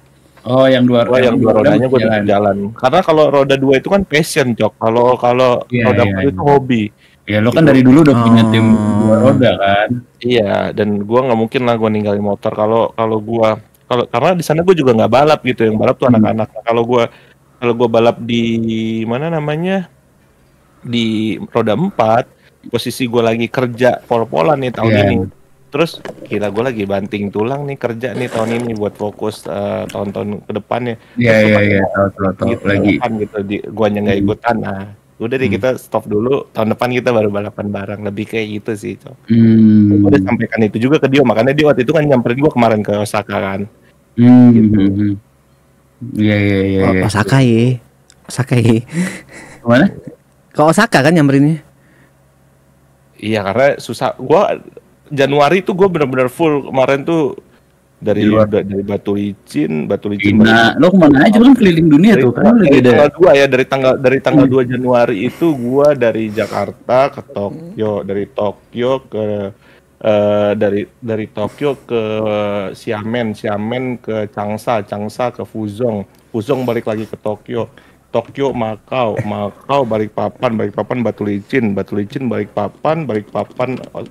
Speaker 1: Oh, yang dua
Speaker 3: rodanya gue tetap jalan. Karena kalau roda 2 itu kan passion, Cok. Kalau roda 4 itu hobi.
Speaker 1: Ya lo kan dari dulu udah punya tim 2 roda kan.
Speaker 3: Iya, dan gue nggak mungkin lah gue ninggalin motor karena di sana gue juga nggak balap gitu. Yang balap tuh anak-anak. Kalau gue balap di mana namanya di roda 4, posisi gue lagi kerja pol-polan nih tahun ini. Terus gila, gue lagi banting tulang nih kerja nih tahun ini buat fokus tahun-tahun ke depannya.
Speaker 1: Iya, tahu
Speaker 3: gitu,
Speaker 1: lagi.
Speaker 3: Gitu, guanya nggak ikutan. Nah, udah deh kita stop dulu. Tahun depan kita baru balapan bareng. Lebih kayak gitu sih, Cok. Gue udah sampaikan itu juga ke dia, makanya dia waktu itu kan nyamperin gue kemarin ke Osaka kan.
Speaker 1: Gitu. Iya.
Speaker 2: Osaka ya.
Speaker 1: Kemana?
Speaker 2: Ke Osaka kan nyamperinnya.
Speaker 3: Iya, karena susah. Gue Januari tuh gue benar-benar full kemarin tuh dari Batu Licin.
Speaker 1: Nah, lo kemana aja kan keliling dunia tuh kan?
Speaker 3: Dari tanggal 2 Januari itu gue dari Jakarta ke Tokyo, dari Tokyo ke dari Tokyo ke Xiamen ke Changsa ke Fuzhou balik lagi ke Tokyo, Macau, Balikpapan, Batu Licin, Balikpapan,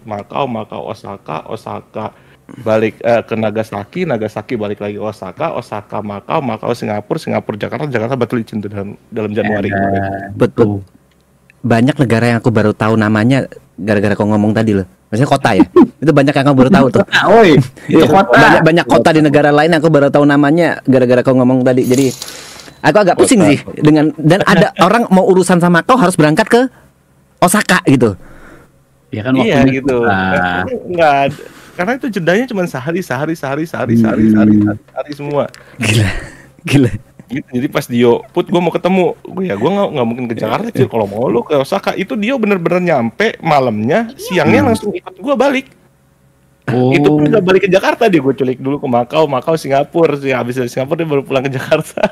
Speaker 3: Macau, Osaka, balik ke Nagasaki, balik lagi Osaka, Macau, Singapura, Jakarta, Batu Licin tuh dalam Januari kemarin.
Speaker 2: Betul. Banyak negara yang aku baru tahu namanya gara-gara kau ngomong tadi loh. Maksudnya kota ya. Itu banyak yang aku baru tahu tuh.
Speaker 1: Itu kota.
Speaker 2: Banyak kota di negara lain yang aku baru tahu namanya gara-gara kau ngomong tadi. Jadi aku agak pusing sih dan ada orang mau urusan sama kau harus berangkat ke Osaka gitu.
Speaker 1: Ya kan
Speaker 3: waktunya. Iya gitu. Enggak ada. Karena itu jedanya cuma sehari semua.
Speaker 2: Gila.
Speaker 3: Gitu, jadi pas Dio, Put gue mau ketemu, gue nggak mungkin ke Jakarta sih. Kalau mau lu ke Osaka, itu Dio bener-bener nyampe malamnya, siangnya langsung ikut gue balik. Itu pun nggak balik ke Jakarta, dia gue culik dulu ke Macau, Singapura sih. Habis dari Singapura dia baru pulang ke Jakarta.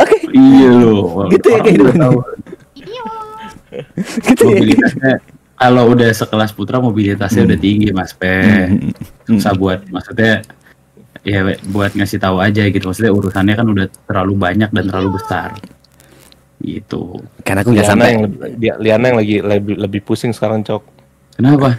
Speaker 2: Oke.
Speaker 1: Iya loh.
Speaker 2: Gitu ya kayak gitu.
Speaker 1: Mobilitasnya kalau udah sekelas Putra mobilitasnya udah tinggi Mas P. Susah buat maksudnya. Ya buat ngasih tahu aja gitu, maksudnya urusannya kan udah terlalu banyak dan terlalu besar gitu.
Speaker 2: Karena aku nggak sampai.
Speaker 3: Liana yang lagi lebih pusing sekarang, Cok.
Speaker 1: Kenapa?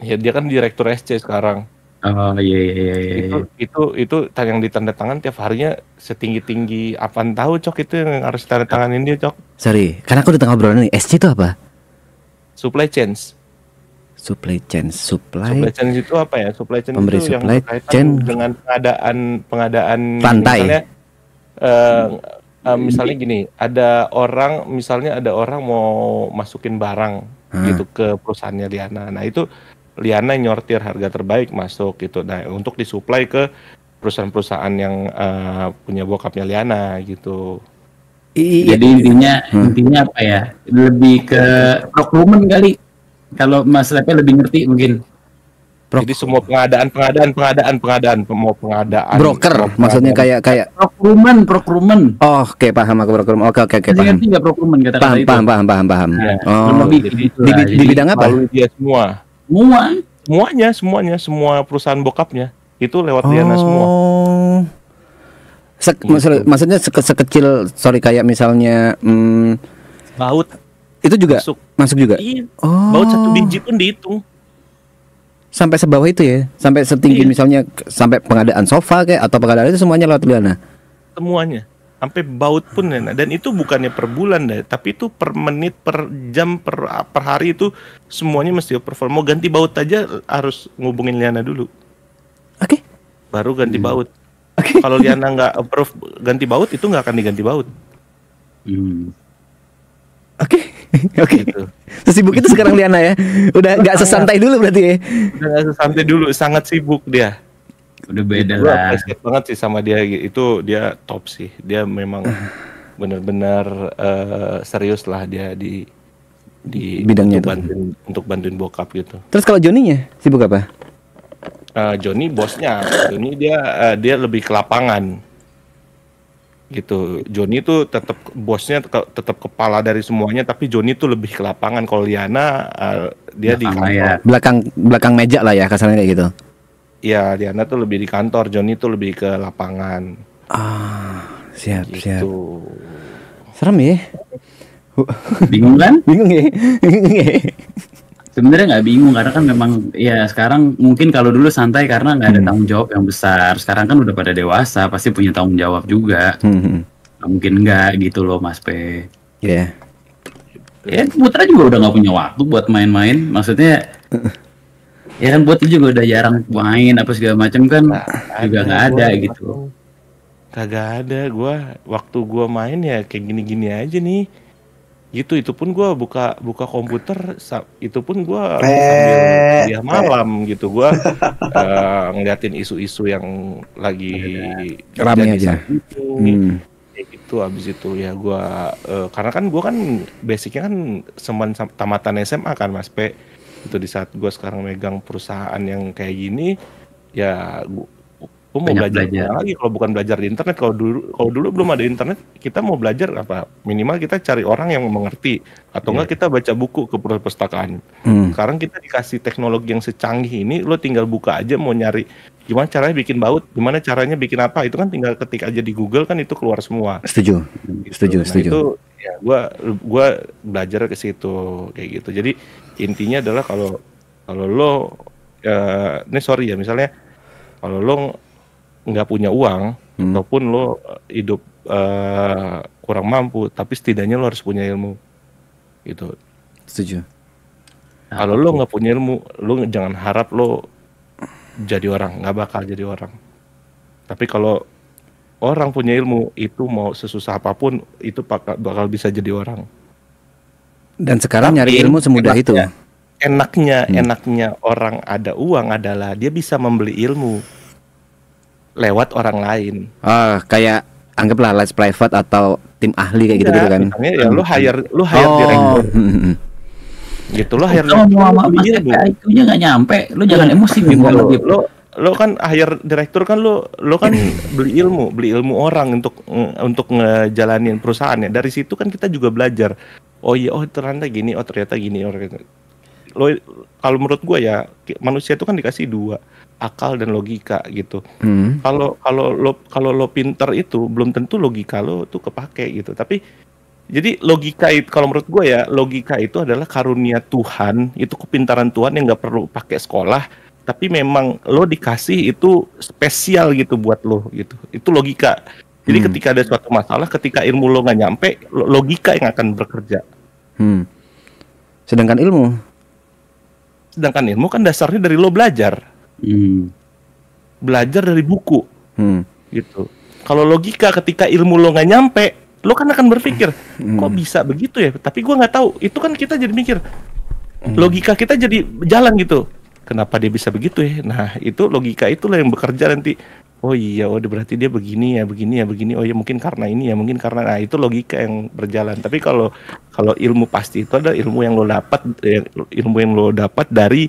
Speaker 3: Ya dia kan direktur SC sekarang.
Speaker 1: Oh iya.
Speaker 3: Itu yang ditandatangan tiap harinya setinggi apaan tahu, Cok, itu yang harus ditandatanganin dia, Cok.
Speaker 2: Sorry, karena aku di tengah obrolan nih. SC itu apa?
Speaker 3: Supply chain itu apa ya? Supply chain
Speaker 2: pemberi
Speaker 3: itu
Speaker 2: supply
Speaker 3: yang berkaitan
Speaker 2: chain
Speaker 3: dengan pengadaan
Speaker 2: rantai.
Speaker 3: Misalnya gini, ada orang mau masukin barang gitu ke perusahaannya Liana. Nah, itu Liana nyortir harga terbaik masuk gitu. Nah, untuk disuplai ke perusahaan-perusahaan yang punya bokapnya Liana gitu.
Speaker 1: Jadi intinya apa ya? Lebih ke procurement kali. Kalau Mas Lepe lebih ngerti mungkin.
Speaker 3: Jadi semua pengadaan mau pengadaan
Speaker 2: broker maksudnya kayak
Speaker 1: procurement.
Speaker 2: Oh, oke, paham aku procurement. Oke paham.
Speaker 1: Ngerti nggak procurement kata-kata itu?
Speaker 2: Paham.
Speaker 1: Ya,
Speaker 2: Oh, di bidang apa?
Speaker 3: Dia semuanya semua perusahaan bokapnya itu lewat Liana semua.
Speaker 2: Maksudnya sekecil kayak misalnya
Speaker 3: baut
Speaker 2: itu juga masuk juga.
Speaker 3: Iya. Baut 1 biji pun dihitung.
Speaker 2: Sampai sebawah itu ya, sampai setinggi misalnya sampai pengadaan sofa kayak atau pengadaan itu semuanya lewat Liana.
Speaker 3: Semuanya, sampai baut pun Liana. Dan itu bukannya per bulan deh, tapi itu per menit, per jam, per hari itu semuanya mesti perform. Mau ganti baut aja harus ngubungin Liana dulu.
Speaker 2: Oke.
Speaker 3: Baru ganti baut. Kalau Liana nggak approve ganti baut, itu nggak akan diganti baut.
Speaker 2: Oke.
Speaker 3: Gitu.
Speaker 2: Sesibuk itu sekarang Liana ya. Udah nggak sesantai dulu berarti ya.
Speaker 3: Udah nggak sesantai dulu, sangat sibuk dia.
Speaker 1: Udah beda
Speaker 3: Gue
Speaker 1: lah.
Speaker 3: appreciate banget sih sama dia, itu dia top sih. Dia memang benar-benar serius lah dia di
Speaker 2: bidangnya
Speaker 3: untuk bantuin bokap gitu.
Speaker 2: Terus kalau Joninya sibuk apa?
Speaker 3: Joni bosnya, Joni dia lebih ke lapangan gitu. Joni itu tetap bosnya, tetap kepala dari semuanya, tapi Joni itu lebih ke lapangan. Kalau Liana dia di kantor.
Speaker 2: Ya. belakang meja lah ya kasarnya kayak gitu.
Speaker 3: Iya, Liana tuh lebih di kantor, Joni tuh lebih ke lapangan.
Speaker 2: Siap. Serem ya.
Speaker 1: Bingung kan?
Speaker 2: Bingung ya.
Speaker 1: Sebenarnya nggak bingung karena kan memang ya sekarang mungkin kalau dulu santai karena nggak ada tanggung jawab yang besar. Sekarang kan udah pada dewasa, pasti punya tanggung jawab juga. Nggak mungkin nggak gitu loh, Mas P.
Speaker 2: Iya.
Speaker 1: Ya Putra juga udah nggak punya waktu buat main-main. Maksudnya ya kan Putra juga udah jarang main apa segala macam kan, juga nggak ada gitu.
Speaker 3: Kagak ada, waktu gua main ya kayak gini-gini aja nih. Gitu, itu pun gue buka komputer, itu pun gue sambil kuliah malam gitu, gue ngeliatin isu-isu yang lagi
Speaker 2: rame aja
Speaker 3: gitu. Abis itu ya gue karena kan gue kan basicnya kan tamatan SMA kan Mas P. Itu di saat gue sekarang megang perusahaan yang kayak gini ya gue mau belajar lagi kalau bukan belajar di internet. Kalau dulu belum ada internet, kita mau belajar apa? Minimal kita cari orang yang mengerti atau enggak kita baca buku ke perpustakaan. Sekarang kita dikasih teknologi yang secanggih ini, lo tinggal buka aja mau nyari gimana caranya bikin baut, gimana caranya bikin apa, itu kan tinggal ketik aja di Google kan itu keluar semua.
Speaker 2: Setuju.
Speaker 3: Itu ya gua belajar ke situ kayak gitu. Jadi intinya adalah kalau lo ini sorry ya, misalnya kalau lo nggak punya uang ataupun lo hidup kurang mampu, tapi setidaknya lo harus punya ilmu gitu.
Speaker 2: Setuju.
Speaker 3: Kalau lo nggak punya ilmu, lo jangan harap lo jadi orang, nggak bakal jadi orang. Tapi kalau orang punya ilmu, itu mau sesusah apapun itu bakal bisa jadi orang.
Speaker 2: Dan sekarang nyari ilmu semudah itu.
Speaker 3: Enaknya orang ada uang adalah dia bisa membeli ilmu lewat orang lain.
Speaker 2: Kayak anggaplah les private atau tim ahli kayak gitu kan.
Speaker 3: Misalnya ya lu hire direktur. Gitu lo hire
Speaker 1: itunya nggak nyampe, lu jangan emosi gitu.
Speaker 3: Lo kan hire direktur kan lo kan beli ilmu orang untuk ngejalanin perusahaannya. Dari situ kan kita juga belajar. Ternyata gini, ternyata gini. Lo kalau menurut gue ya manusia itu kan dikasih 2, akal dan logika gitu. Kalau lo pinter itu belum tentu logika lo tuh kepake gitu. Tapi Jadi logika itu, kalau menurut gue ya, logika itu adalah karunia Tuhan, itu kepintaran Tuhan yang nggak perlu pakai sekolah, tapi memang lo dikasih itu spesial gitu buat lo gitu. Itu logika. Jadi ketika ada suatu masalah, ketika ilmu lo nggak nyampe, logika yang akan bekerja.
Speaker 2: Sedangkan ilmu
Speaker 3: kan dasarnya dari lo belajar. Belajar dari buku. Gitu. Kalau logika ketika ilmu lo nggak nyampe, lo kan akan berpikir, kok bisa begitu ya? Tapi gue nggak tahu. Itu kan kita jadi mikir, logika kita jadi jalan gitu. Kenapa dia bisa begitu ya? Nah, itu logika itulah yang bekerja nanti. Oh iya, berarti dia begini ya, begini ya, begini. Oh ya mungkin karena ini ya, mungkin karena. Nah, itu logika yang berjalan. Tapi kalau ilmu pasti itu adalah ilmu yang lo dapat dari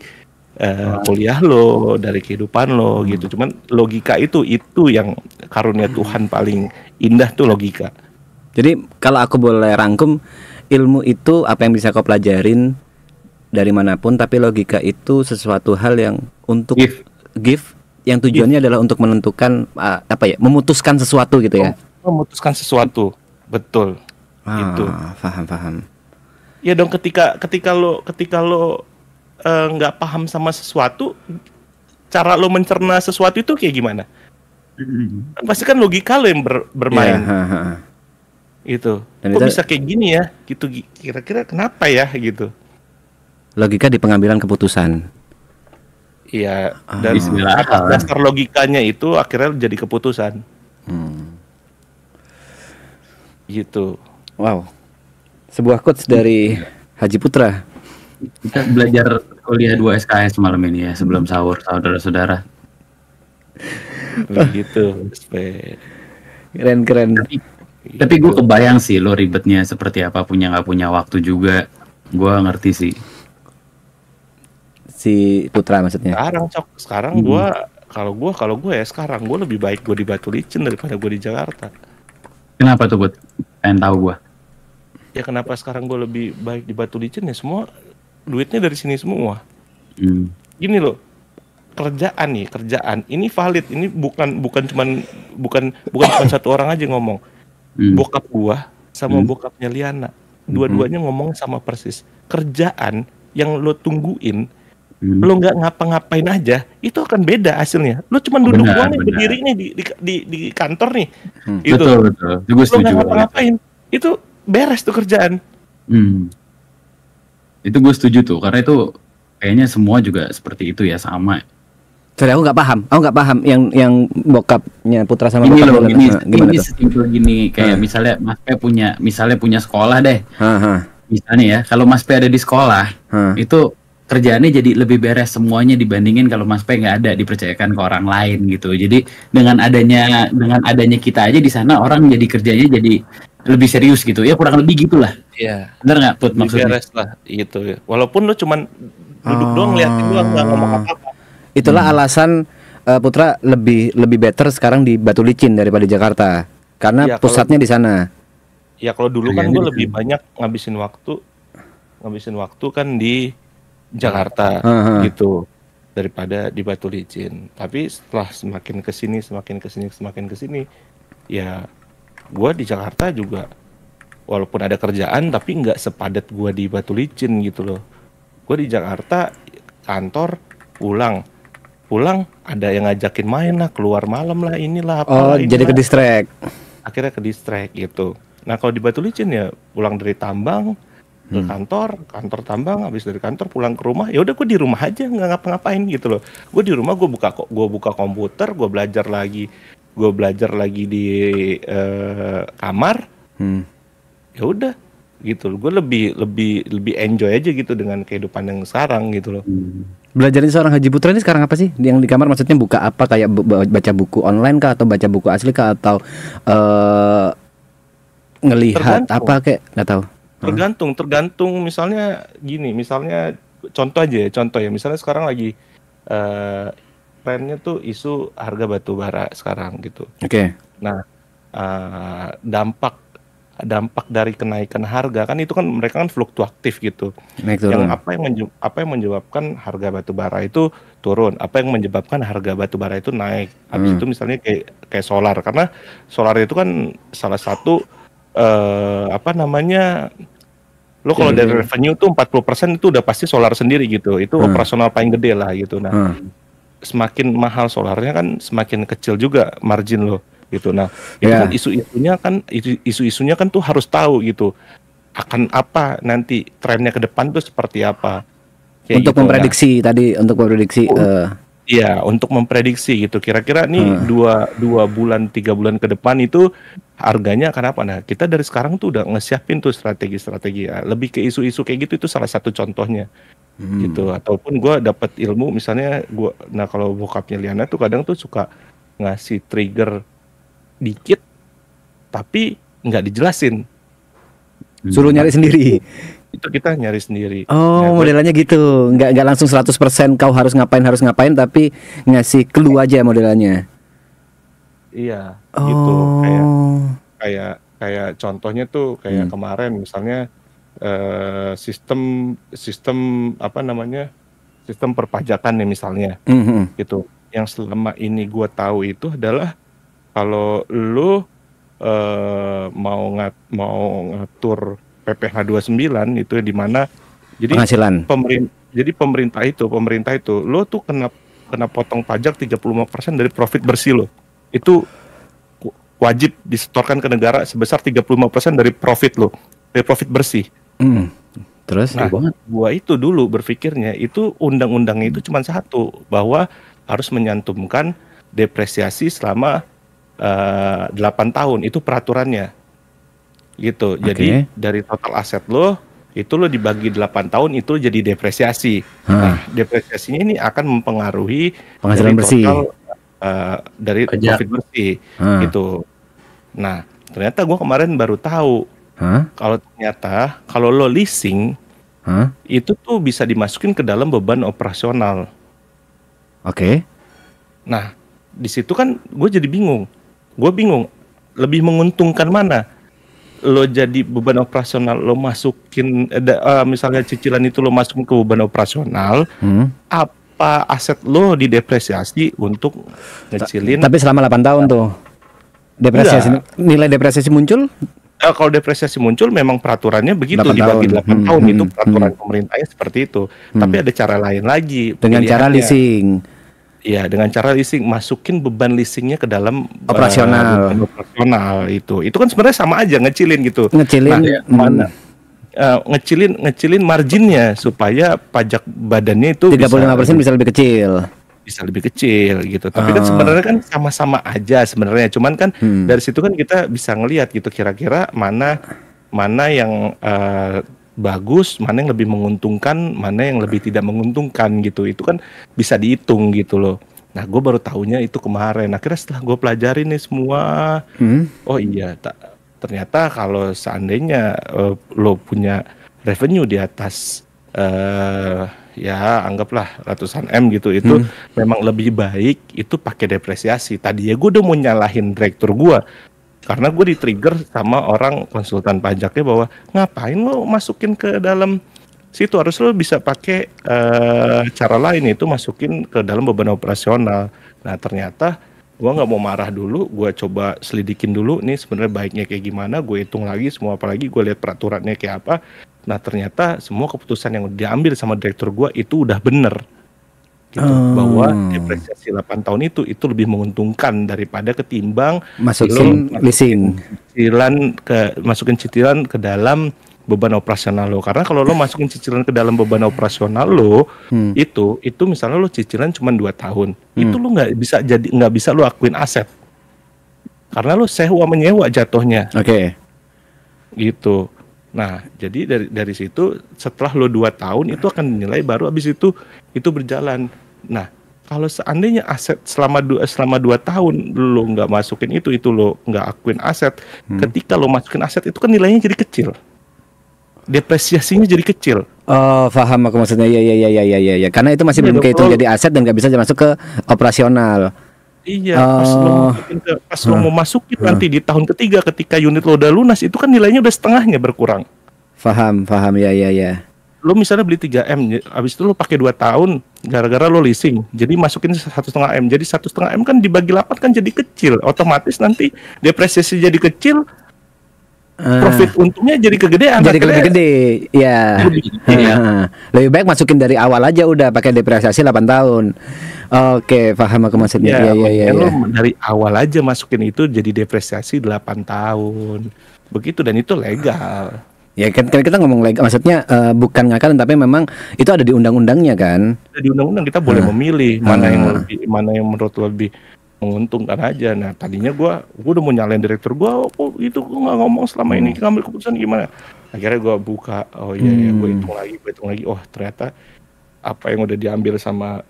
Speaker 3: kuliah lo, dari kehidupan lo gitu. Cuman logika itu yang karunia Tuhan paling indah tuh logika.
Speaker 2: Jadi kalau aku boleh rangkum, ilmu itu apa yang bisa kau pelajarin dari manapun, tapi logika itu sesuatu hal yang untuk give yang tujuannya adalah untuk menentukan memutuskan sesuatu gitu ya.
Speaker 3: Memutuskan sesuatu, betul. Itu.
Speaker 2: Paham.
Speaker 3: Ya dong, ketika lo nggak paham sama sesuatu, cara lo mencerna sesuatu itu kayak gimana? Pasti kan logika lo yang bermain. Itu. Kok bisa kayak gini ya? Gitu, kira-kira kenapa ya gitu?
Speaker 2: Logika di pengambilan keputusan.
Speaker 3: Iya, dan dasar logikanya itu akhirnya jadi keputusan. Gitu.
Speaker 2: Wow. Sebuah quotes dari Haji Putra.
Speaker 1: Kita belajar kuliah 2 SKS malam ini ya, sebelum sahur, saudara-saudara.
Speaker 3: Begitu.
Speaker 2: Keren.
Speaker 1: Tapi gue kebayang sih lo ribetnya seperti apa, nggak punya waktu juga. Gue ngerti sih.
Speaker 2: Si Putra maksudnya.
Speaker 3: Sekarang kalau gue ya sekarang gue lebih baik gue di Batu Licin daripada gue di Jakarta.
Speaker 1: Kenapa tuh, Bud? Pengen tahu gue.
Speaker 3: Ya kenapa sekarang gue lebih baik di Batu Licin ya, semua duitnya dari sini semua. Gini loh, kerjaan ini valid, ini bukan cuma satu orang aja ngomong. Bokap gua sama bokapnya Liana, dua-duanya ngomong sama persis. Kerjaan yang lo tungguin, lo nggak ngapa-ngapain aja, itu akan beda hasilnya. Lo cuma duduk doang nih, berdiri nih di kantor nih. Itu.
Speaker 1: Betul. Lo
Speaker 3: nggak ngapa-ngapain, itu beres tuh kerjaan.
Speaker 1: Itu gue setuju tuh, karena itu kayaknya semua juga seperti itu ya, sama.
Speaker 2: Sorry, aku nggak paham yang bokapnya Putra sama
Speaker 1: ini
Speaker 2: bokap
Speaker 1: loh, ini sesimpel gini, kayak misalnya Mas P punya sekolah deh. Misalnya ya, kalau Mas P ada di sekolah, itu kerjaannya jadi lebih beres semuanya dibandingin kalau Mas P nggak ada, dipercayakan ke orang lain gitu. Jadi dengan adanya kita aja di sana, orang jadi kerjanya jadi lebih serius gitu. Ya kurang lebih gitulah.
Speaker 3: Iya.
Speaker 1: Bener nggak, Put, maksudnya?
Speaker 3: Beres lah gitu. Walaupun lu cuman duduk doang liatin doang, nggak ngomong apa-apa.
Speaker 2: Itulah alasan Putra lebih better sekarang di Batu Licin daripada di Jakarta, karena ya, pusatnya di sana.
Speaker 3: Ya kalau dulu kan gue lebih banyak ngabisin waktu kan di Jakarta gitu daripada di Batu Licin. Tapi setelah semakin kesini, ya gue di Jakarta juga walaupun ada kerjaan tapi nggak sepadat gue di Batu Licin gitu loh. Gue di Jakarta kantor pulang ada yang ngajakin main lah, keluar malam lah, inilah apa.
Speaker 2: Jadi ke distract.
Speaker 3: Akhirnya ke distract gitu. Nah kalau di Batu Licin ya pulang dari tambang ke kantor tambang, habis dari kantor pulang ke rumah, ya udah gue di rumah aja nggak ngapa-ngapain gitu loh. Gue di rumah gue buka komputer, gue belajar lagi di kamar. Ya udah gitu. Gue lebih enjoy aja gitu dengan kehidupan yang sekarang gitu loh.
Speaker 2: Belajarin seorang Haji Putra ini sekarang apa sih? Yang di kamar maksudnya buka apa? Kayak baca buku online kah, atau baca buku asli kah, atau ngelihat apa kayak nggak tahu.
Speaker 3: Tergantung misalnya gini, contoh ya, misalnya sekarang lagi trennya tuh isu harga batu bara sekarang gitu.
Speaker 2: Oke.
Speaker 3: Nah, dampak dari kenaikan harga kan itu kan mereka kan fluktuatif gitu.
Speaker 2: Naik turun.
Speaker 3: Yang apa yang menyebabkan harga batu bara itu turun, apa yang menyebabkan harga batu bara itu naik. Habis itu misalnya kayak solar, karena solar itu kan salah satu apa namanya, lo kalau dari revenue tuh 40% itu udah pasti solar sendiri gitu. Itu operasional paling gede lah gitu. Nah, semakin mahal solarnya kan semakin kecil juga margin lo gitu. Nah, itu kan isu-isunya kan tuh harus tahu gitu. Akan apa nanti trennya ke depan tuh seperti apa.
Speaker 2: Kayak untuk gitu, memprediksi tadi, untuk memprediksi
Speaker 3: iya, untuk memprediksi gitu. Kira-kira nih 2 bulan 3 bulan ke depan itu harganya akan apa? Nah, kita dari sekarang tuh udah ngesiapin tuh strategi-strategi. Lebih ke isu-isu kayak gitu itu salah satu contohnya. Gitu. Ataupun gue dapat ilmu misalnya nah kalau bokapnya Liana tuh kadang tuh suka ngasih trigger dikit tapi nggak dijelasin.
Speaker 2: Suruh nyari sendiri.
Speaker 3: Itu kita nyari sendiri.
Speaker 2: Oh, modelannya gitu. Nggak langsung 100% kau harus ngapain, tapi ngasih clue aja modelannya.
Speaker 3: Iya, gitu. Kayak contohnya tuh kayak kemarin misalnya sistem apa namanya? Sistem perpajakan nih misalnya. Gitu. Yang selama ini gua tahu itu adalah kalau lu mau ngatur PPh 29 itu di mana jadi
Speaker 2: penghasilan.
Speaker 3: Pemerintah itu lo tuh kena potong pajak 35% dari profit bersih lo. Itu wajib disetorkan ke negara sebesar 35% dari profit lo, dari profit bersih.
Speaker 2: Terus
Speaker 3: gua itu dulu berpikirnya itu undang-undangnya itu cuma satu, bahwa harus menyantumkan depresiasi selama 8 tahun, itu peraturannya. Gitu. Jadi dari total aset lo itu lo dibagi 8 tahun itu jadi depresiasi. Nah, depresiasinya ini akan mempengaruhi
Speaker 2: penghasilan bersih
Speaker 3: dari profit bersih gitu. Nah, ternyata gue kemarin baru tahu kalau ternyata kalau lo leasing itu tuh bisa dimasukin ke dalam beban operasional. Nah, di situ kan gue jadi bingung. Gue bingung lebih menguntungkan mana? Lo jadi beban operasional, lo masukin misalnya cicilan itu lo masukin ke beban operasional, apa aset lo didepresiasi untuk ngecilin?
Speaker 2: Tapi selama 8 tahun tuh depresiasi, nilai depresiasi muncul?
Speaker 3: Kalau depresiasi muncul memang peraturannya begitu, dibagi 8 tahun itu peraturan pemerintahnya seperti itu. Tapi ada cara lain lagi.
Speaker 2: Dengan cara leasing.
Speaker 3: Iya, dengan cara leasing, masukin beban leasingnya ke dalam
Speaker 2: operasional.
Speaker 3: Itu kan sebenarnya sama aja ngecilin gitu. Ngecilin marginnya supaya pajak badannya itu
Speaker 2: 35% bisa lebih kecil.
Speaker 3: Bisa lebih kecil gitu. Tapi kan sebenarnya kan sama-sama aja sebenarnya. Cuman kan dari situ kan kita bisa ngelihat gitu kira-kira mana yang bagus, mana yang lebih menguntungkan, mana yang lebih tidak menguntungkan gitu. Itu kan bisa dihitung gitu loh. Nah, gue baru tahunya itu kemarin. Akhirnya setelah gue pelajarin nih semua, oh iya, ternyata kalau seandainya lo punya revenue di atas ya anggaplah ratusan M gitu, itu memang lebih baik itu pakai depresiasi. Tadi ya gue udah mau nyalahin direktur gue. Karena gue di-trigger sama orang konsultan pajaknya bahwa ngapain lo masukin ke dalam situ, harus lo bisa pakai cara lain, itu masukin ke dalam beban operasional. Nah ternyata gue nggak mau marah dulu, gue coba selidikin dulu nih sebenarnya baiknya kayak gimana, gue hitung lagi semua, apalagi gue lihat peraturannya kayak apa. Nah ternyata semua keputusan yang diambil sama direktur gue itu udah bener. Gitu, bahwa depresiasi 8 tahun itu lebih menguntungkan daripada ketimbang
Speaker 2: masukin leasing,
Speaker 3: masukin cicilan ke dalam beban operasional lo. Karena kalau lo masukin cicilan ke dalam beban operasional lo, itu misalnya lo cicilan cuma 2 tahun, itu lo nggak bisa lo akuin aset, karena lo sewa menyewa jatuhnya. Gitu. Nah, jadi dari situ setelah lo 2 tahun itu akan dinilai, baru abis itu berjalan. Nah, kalau seandainya aset selama 2 tahun lo nggak masukin itu lo nggak akuin aset, ketika lo masukin aset itu kan nilainya jadi kecil, depresiasinya jadi kecil.
Speaker 2: Oh, paham aku maksudnya. Ya. Karena itu masih belum kehitung jadi aset dan nggak bisa masuk ke operasional.
Speaker 3: Iya, pas lo mau masukin nanti di tahun ketiga ketika unit lo udah lunas, itu kan nilainya udah setengahnya berkurang.
Speaker 2: Paham, ya.
Speaker 3: Lo misalnya beli 3M, habis itu lo pakai 2 tahun gara-gara lo leasing, jadi masukin 1,5 M, jadi 1,5 M kan dibagi 8 kan jadi kecil, otomatis nanti depresiasi jadi kecil, profit untungnya jadi kegedean.
Speaker 2: Jadi lebih gede. Ya. Lebih baik masukin dari awal aja udah pakai depresiasi 8 tahun. Oke, paham aku maksudnya. Iya.
Speaker 3: Dari awal aja masukin itu jadi depresiasi 8 tahun. Begitu, dan itu legal.
Speaker 2: Ya kan kita ngomong legal, maksudnya bukan ngakalin, tapi memang itu ada di undang-undangnya kan.
Speaker 3: Di undang-undang kita boleh memilih mana yang menurut lo lebih menguntungkan aja. Nah tadinya gue udah mau nyalain direktur gue, kok itu gue nggak ngomong selama ini ngambil keputusan gimana. Akhirnya gue buka, gue hitung lagi, oh ternyata apa yang udah diambil sama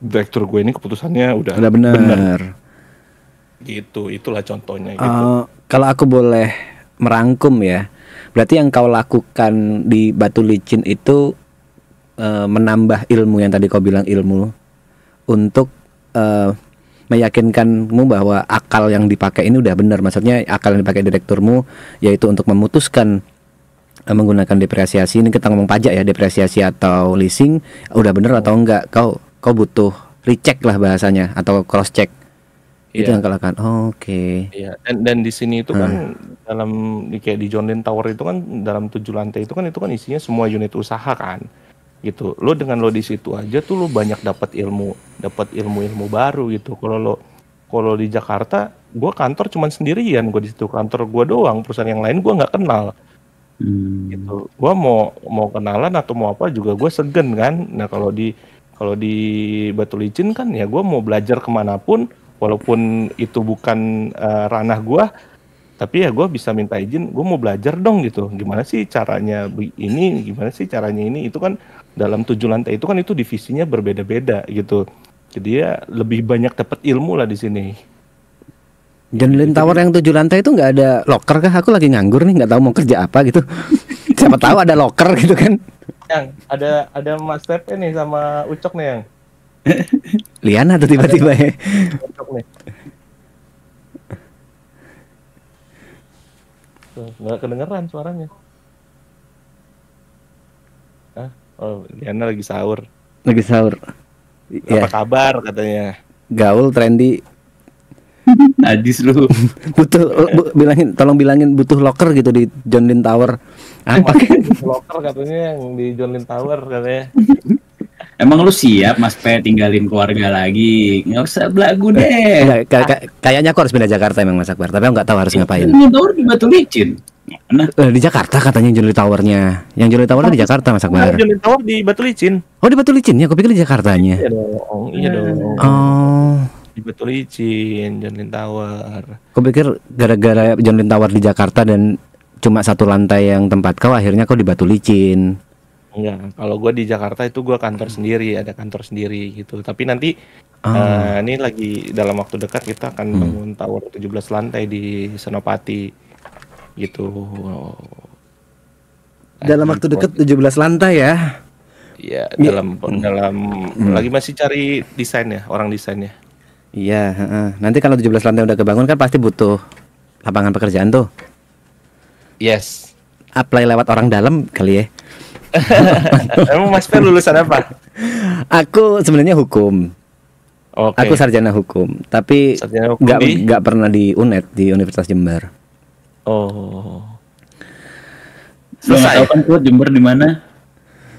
Speaker 3: direktur gue ini keputusannya udah benar. Gitu, itulah contohnya. Gitu.
Speaker 2: Kalau aku boleh merangkum ya, berarti yang kau lakukan di Batu Licin itu menambah ilmu yang tadi kau bilang, ilmu untuk meyakinkanmu bahwa akal yang dipakai ini udah benar. Maksudnya akal yang dipakai direkturmu yaitu untuk memutuskan menggunakan depresiasi. Ini kita ngomong pajak ya, depresiasi atau leasing, udah benar atau enggak. Kau butuh recheck lah bahasanya, atau cross check. Itu yang kau lakukan. Oke.
Speaker 3: Iya. Dan di sini itu kan dalam kayak di John Lynn Tower itu kan dalam 7 lantai itu kan isinya semua unit usaha kan. Gitu. Lo dengan lo di situ aja tuh lo banyak dapat ilmu baru gitu. Kalau di Jakarta, gue kantor cuman sendirian, gue di situ kantor gue doang, perusahaan yang lain gue nggak kenal. Gitu. Gue mau kenalan atau mau apa juga gue segen kan. Nah kalau di Batu Licin kan ya gue mau belajar kemanapun, walaupun itu bukan ranah gue, tapi ya gue bisa minta izin, gue mau belajar dong gitu. Gimana sih caranya ini, gimana sih caranya ini. Itu kan dalam 7 lantai itu kan itu divisinya berbeda-beda gitu. Jadi ya lebih banyak dapat ilmu lah di sini.
Speaker 2: John Lynn Tower yang 7 lantai itu nggak ada locker kah? Aku lagi nganggur nih, nggak tahu mau kerja apa gitu. Siapa tahu ada locker gitu kan?
Speaker 3: Yang ada Mas Tepe nih sama Ucok nih yang.
Speaker 2: Liana tuh tiba-tiba ya.
Speaker 3: Ucok nih. Tuh, nggak kedengeran suaranya. Oh, Liana lagi sahur. Apa kabar katanya?
Speaker 2: Gaul, trendy.
Speaker 1: Najis lu.
Speaker 2: Tolong bilangin butuh locker gitu di John Lynn Tower. Apa?
Speaker 3: Locker katanya yang di John Lynn Tower katanya.
Speaker 1: Emang lu siap Mas Pe tinggalin keluarga lagi? Nggak usah belagu deh.
Speaker 2: Kayaknya aku harus pindah Jakarta emang Mas Akbar, tapi aku nggak tahu harus ngapain.
Speaker 1: John Tower di Batu Licin. Nah,
Speaker 2: di Jakarta katanya John Lynn Towernya. Yang John Lynn Tower di Jakarta Mas Akbar.
Speaker 3: John Lynn Tower di Batu Licin.
Speaker 2: Oh di Batu Licin ya? Aku pikir di Jakartanya.
Speaker 3: Iya dong.
Speaker 2: Oh.
Speaker 3: Di Batu Licin, John Lynn Tower.
Speaker 2: Aku pikir gara-gara John Lynn Tower di Jakarta dan cuma 1 lantai yang tempat kau, akhirnya kau di Batu Licin.
Speaker 3: Enggak, kalau gue di Jakarta itu gue kantor sendiri, ada kantor sendiri gitu. Tapi nanti ini lagi dalam waktu dekat kita akan bangun tower 17 lantai di Senopati gitu.
Speaker 2: Dalam waktu dekat 17 lantai ya?
Speaker 3: Iya, dalam lagi masih cari desain ya, orang desainnya.
Speaker 2: Iya, nanti kalau 17 lantai udah kebangun kan pasti butuh lapangan pekerjaan tuh.
Speaker 3: Yes.
Speaker 2: Apply lewat orang dalam kali ya.
Speaker 3: Emang Mas Fer lulusan apa?
Speaker 2: Aku sebenarnya hukum.
Speaker 3: Okay.
Speaker 2: Aku sarjana hukum, tapi nggak pernah di UNED, di Universitas Jember.
Speaker 3: Oh.
Speaker 1: Selesai. Tahu kan tuh Jember di mana?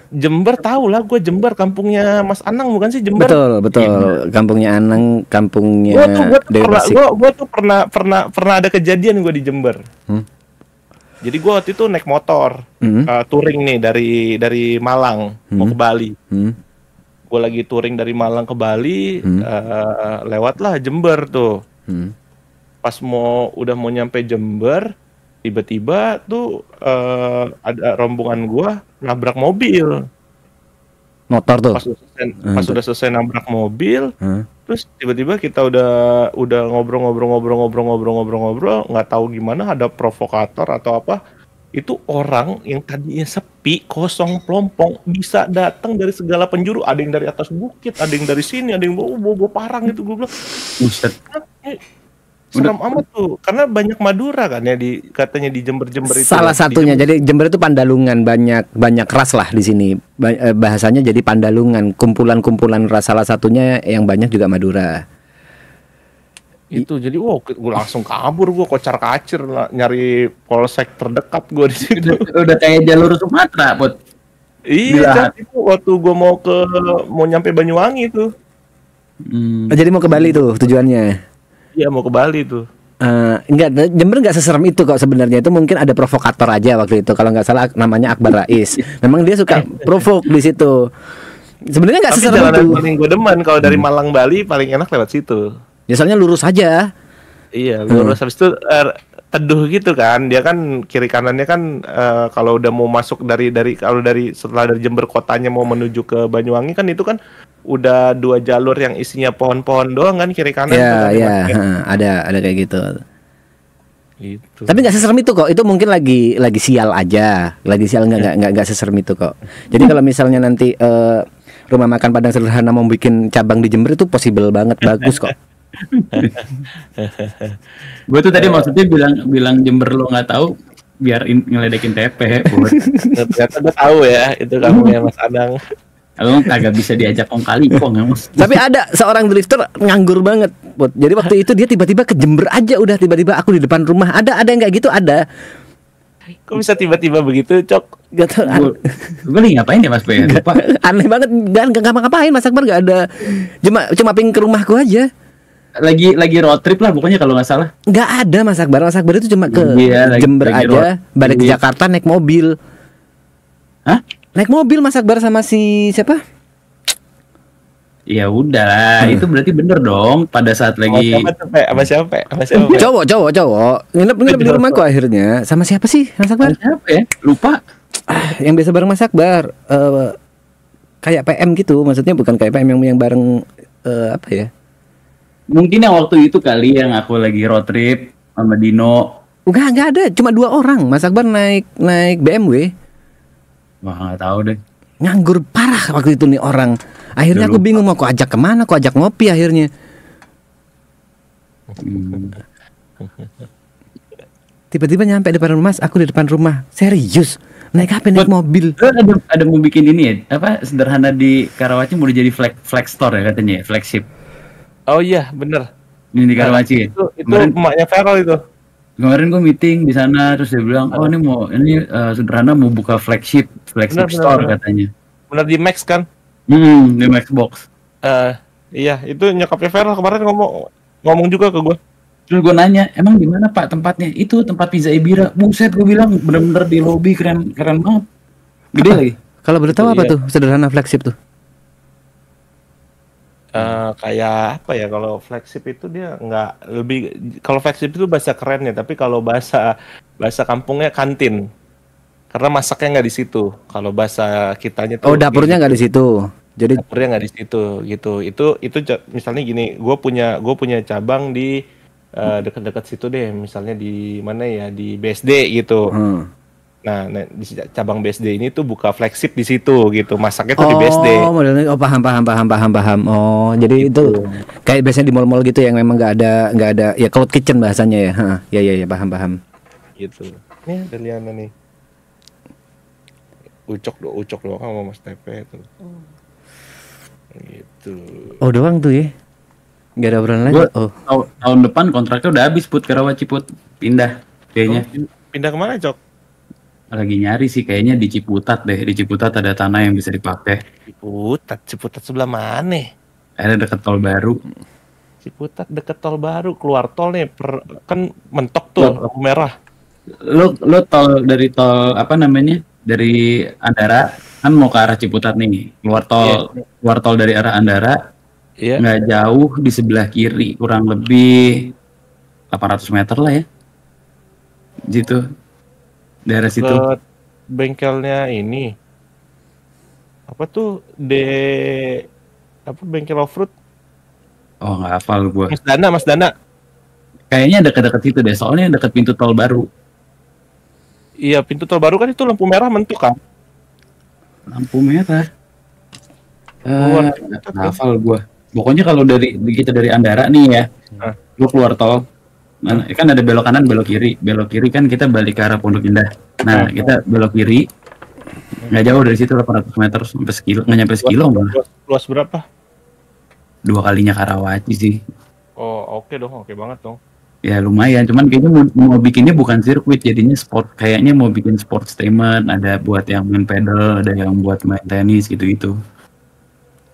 Speaker 3: Jember tahu lah, gue Jember kampungnya Mas Anang bukan sih Jember?
Speaker 2: Betul. Ya. Kampungnya Anang, kampungnya
Speaker 3: gue tuh pernah ada kejadian gue di Jember. Jadi gue waktu itu naik motor touring nih dari Malang mau ke Bali. Gue lagi touring dari Malang ke Bali, lewatlah Jember tuh. Pas udah mau nyampe Jember, tiba-tiba tuh ada rombongan gue nabrak mobil.
Speaker 2: Motor tuh.
Speaker 3: Pas udah selesai nabrak mobil, terus tiba-tiba kita udah ngobrol, nggak tahu gimana ada provokator atau apa. Itu orang yang tadinya sepi, kosong, plompong, bisa datang dari segala penjuru. Ada yang dari atas bukit, ada yang dari sini, ada yang bawa parang gitu. Gue bilang,
Speaker 1: buset.
Speaker 3: Seram amat tuh, karena banyak Madura kan ya katanya di Jember itu.
Speaker 2: Salah satunya, jadi Jember itu Pandalungan, banyak ras lah di sini. Bahasanya jadi Pandalungan, kumpulan ras, salah satunya yang banyak juga Madura.
Speaker 3: Itu jadi gue langsung kabur, gue kocar-kacir nyari polsek terdekat gue di situ.
Speaker 1: Udah kayak jalur Sumatera, Put.
Speaker 3: Iya, itu waktu gue mau nyampe Banyuwangi tuh.
Speaker 2: Jadi mau ke Bali tuh tujuannya?
Speaker 3: Iya, mau ke Bali tuh.
Speaker 2: Enggak, Jember nggak seserem itu kok sebenarnya. Itu mungkin ada provokator aja waktu itu. Kalau nggak salah namanya Akbar Rais. Memang dia suka provok di situ. Sebenarnya nggak seserem itu.
Speaker 3: Tapi paling gue demen kalau dari Malang Bali paling enak lewat situ.
Speaker 2: Ya soalnya lurus aja.
Speaker 3: Iya, lurus habis itu teduh gitu kan. Dia kan kiri kanannya kan kalau udah mau masuk setelah dari Jember kotanya mau menuju ke Banyuwangi kan itu kan udah 2 jalur yang isinya pohon-pohon doang kan kiri kanan.
Speaker 2: Iya, ada kayak gitu.
Speaker 3: Gitu.
Speaker 2: Tapi nggak seserem itu kok. Itu mungkin lagi sial aja. Lagi sial nggak seserem itu kok. Jadi kalau misalnya nanti rumah makan Padang Sederhana mau bikin cabang di Jember itu possible banget, bagus kok.
Speaker 1: Gue tuh tadi maksudnya bilang Jember lo nggak tahu biar ngeledekin TP.
Speaker 3: Ternyata gue tahu ya itu kamu ya Mas Adang.
Speaker 1: Lo kagak bisa diajak kali kok nggak Mas.
Speaker 2: Tapi ada seorang drifter nganggur banget, Put. Jadi waktu itu dia tiba-tiba ke Jember aja, udah tiba-tiba aku di depan rumah. Ada yang kayak gitu ada.
Speaker 3: Kok bisa tiba-tiba begitu, Cok?
Speaker 2: Gak tau.
Speaker 1: Gue lagi ngapain ya Mas Pe? Lupa.
Speaker 2: Aneh banget, nggak ngapa-ngapain Mas Akbar, nggak ada. Cuma ping ke rumahku aja.
Speaker 1: Lagi road trip lah pokoknya kalau nggak salah.
Speaker 2: Nggak ada Mas Akbar itu cuma ke Jember
Speaker 1: lagi
Speaker 2: aja, balik ke Jakarta naik mobil.
Speaker 1: Hah?
Speaker 2: Naik mobil Mas Akbar sama si siapa?
Speaker 1: Ya udah, itu berarti bener dong pada saat lagi
Speaker 3: sama siapa?
Speaker 2: Cowok. Nginep di rumahku akhirnya. Sama siapa sih Mas Akbar?
Speaker 1: Siapa ya? Lupa.
Speaker 2: Yang biasa bareng Mas Akbar. Kayak PM gitu, maksudnya bukan kayak PM yang bareng apa ya?
Speaker 1: Mungkin yang waktu itu kali yang aku lagi road trip sama Dino.
Speaker 2: Enggak ada, cuma 2 orang. Mas Akbar naik BMW.
Speaker 1: Wah, nggak tahu deh.
Speaker 2: Nganggur parah waktu itu nih orang. Akhirnya aku bingung mau aku ajak kemana, aku ajak ngopi akhirnya. Tiba-tiba nyampe depan rumah, aku di depan rumah. Serius? Naik apa? Naik mobil.
Speaker 1: Ada mau bikin ini ya? Apa Sederhana di Karawaci mau jadi flag store ya katanya, flagship.
Speaker 3: Oh iya, bener.
Speaker 1: Ini di Karawaci ya?
Speaker 3: Itu emaknya Feral itu.
Speaker 1: Kemarin gue meeting di sana terus dia bilang, "Oh, ini Sederhana mau buka flagship store katanya."
Speaker 3: Bener di Max kan?
Speaker 1: Di Max Box.
Speaker 3: Iya, itu nyokapnya Feral kemarin ngomong juga ke gue.
Speaker 1: Terus gue nanya, "Emang di mana Pak tempatnya?" "Itu tempat pizza Ibira." Buset, gue bilang bener-bener di lobby keren banget. Gede lagi.
Speaker 2: Kalau boleh tahu apa tuh Sederhana flagship tuh?
Speaker 3: Kayak apa ya, kalau flagship itu dia nggak lebih, kalau flagship itu bahasa kerennya, tapi kalau bahasa kampungnya kantin, karena masaknya nggak di situ. Kalau bahasa kitanya tuh
Speaker 2: dapurnya nggak di situ, jadi
Speaker 3: dapurnya nggak di situ gitu. Itu misalnya gini, gue punya cabang di dekat-dekat situ deh, misalnya di mana ya, di BSD gitu. Nah, di cabang BSD ini tuh buka flagship di situ gitu. Masaknya tuh di BSD.
Speaker 2: Oh, modelnya paham. Oh, jadi gitu. Itu kayak biasanya di mall-mall gitu yang memang nggak ada ya cloud kitchen bahasanya ya. Ya, paham.
Speaker 3: Gitu. Nih, ada Liana nih. Ucok doang sama Mas TP itu. Gitu.
Speaker 2: Oh, doang tuh ya. Nggak ada obrolan lagi.
Speaker 1: Tahun depan kontraknya udah habis, Put. Karawaci, Put. Pindah kayaknya.
Speaker 3: Pindah kemana, Cok?
Speaker 1: Lagi nyari sih kayaknya di Ciputat deh. Di Ciputat ada tanah yang bisa dipakai.
Speaker 3: Ciputat sebelah mana?
Speaker 1: Ada deket tol baru.
Speaker 3: Ciputat deket tol baru, keluar tol nih, kan mentok tuh lampu merah.
Speaker 1: Lo tol dari tol apa namanya? Dari Andara kan mau ke arah Ciputat nih. Keluar tol dari arah Andara. Nggak jauh di sebelah kiri, kurang lebih 800 meter lah ya. Gitu. Daerah situ.
Speaker 3: Bengkelnya ini apa tuh, bengkel off-road?
Speaker 1: Oh, nggak hafal gue.
Speaker 3: Mas Dana.
Speaker 1: Kayaknya dekat-dekat situ deh, soalnya dekat pintu tol baru.
Speaker 3: Iya, pintu tol baru kan itu lampu merah mentok kan?
Speaker 1: Lampu merah. Nggak hafal gue. Pokoknya kalau kita dari Andara nih ya, lu keluar tol. Nah, kan ada belok kanan, belok kiri kan kita balik ke arah Pondok Indah. Nah, kita belok kiri, nggak jauh dari situ 800 meter sampai sekilo, nggak nyampe sekilo.
Speaker 3: Luas berapa?
Speaker 1: 2 kalinya Karawaci sih.
Speaker 3: Oh, oke dong, oke banget dong.
Speaker 1: Ya lumayan, cuman kayaknya mau bikinnya bukan sirkuit, jadinya sport. Kayaknya mau bikin sport statement, ada buat yang main pedal, ada yang buat main tenis gitu-gitu.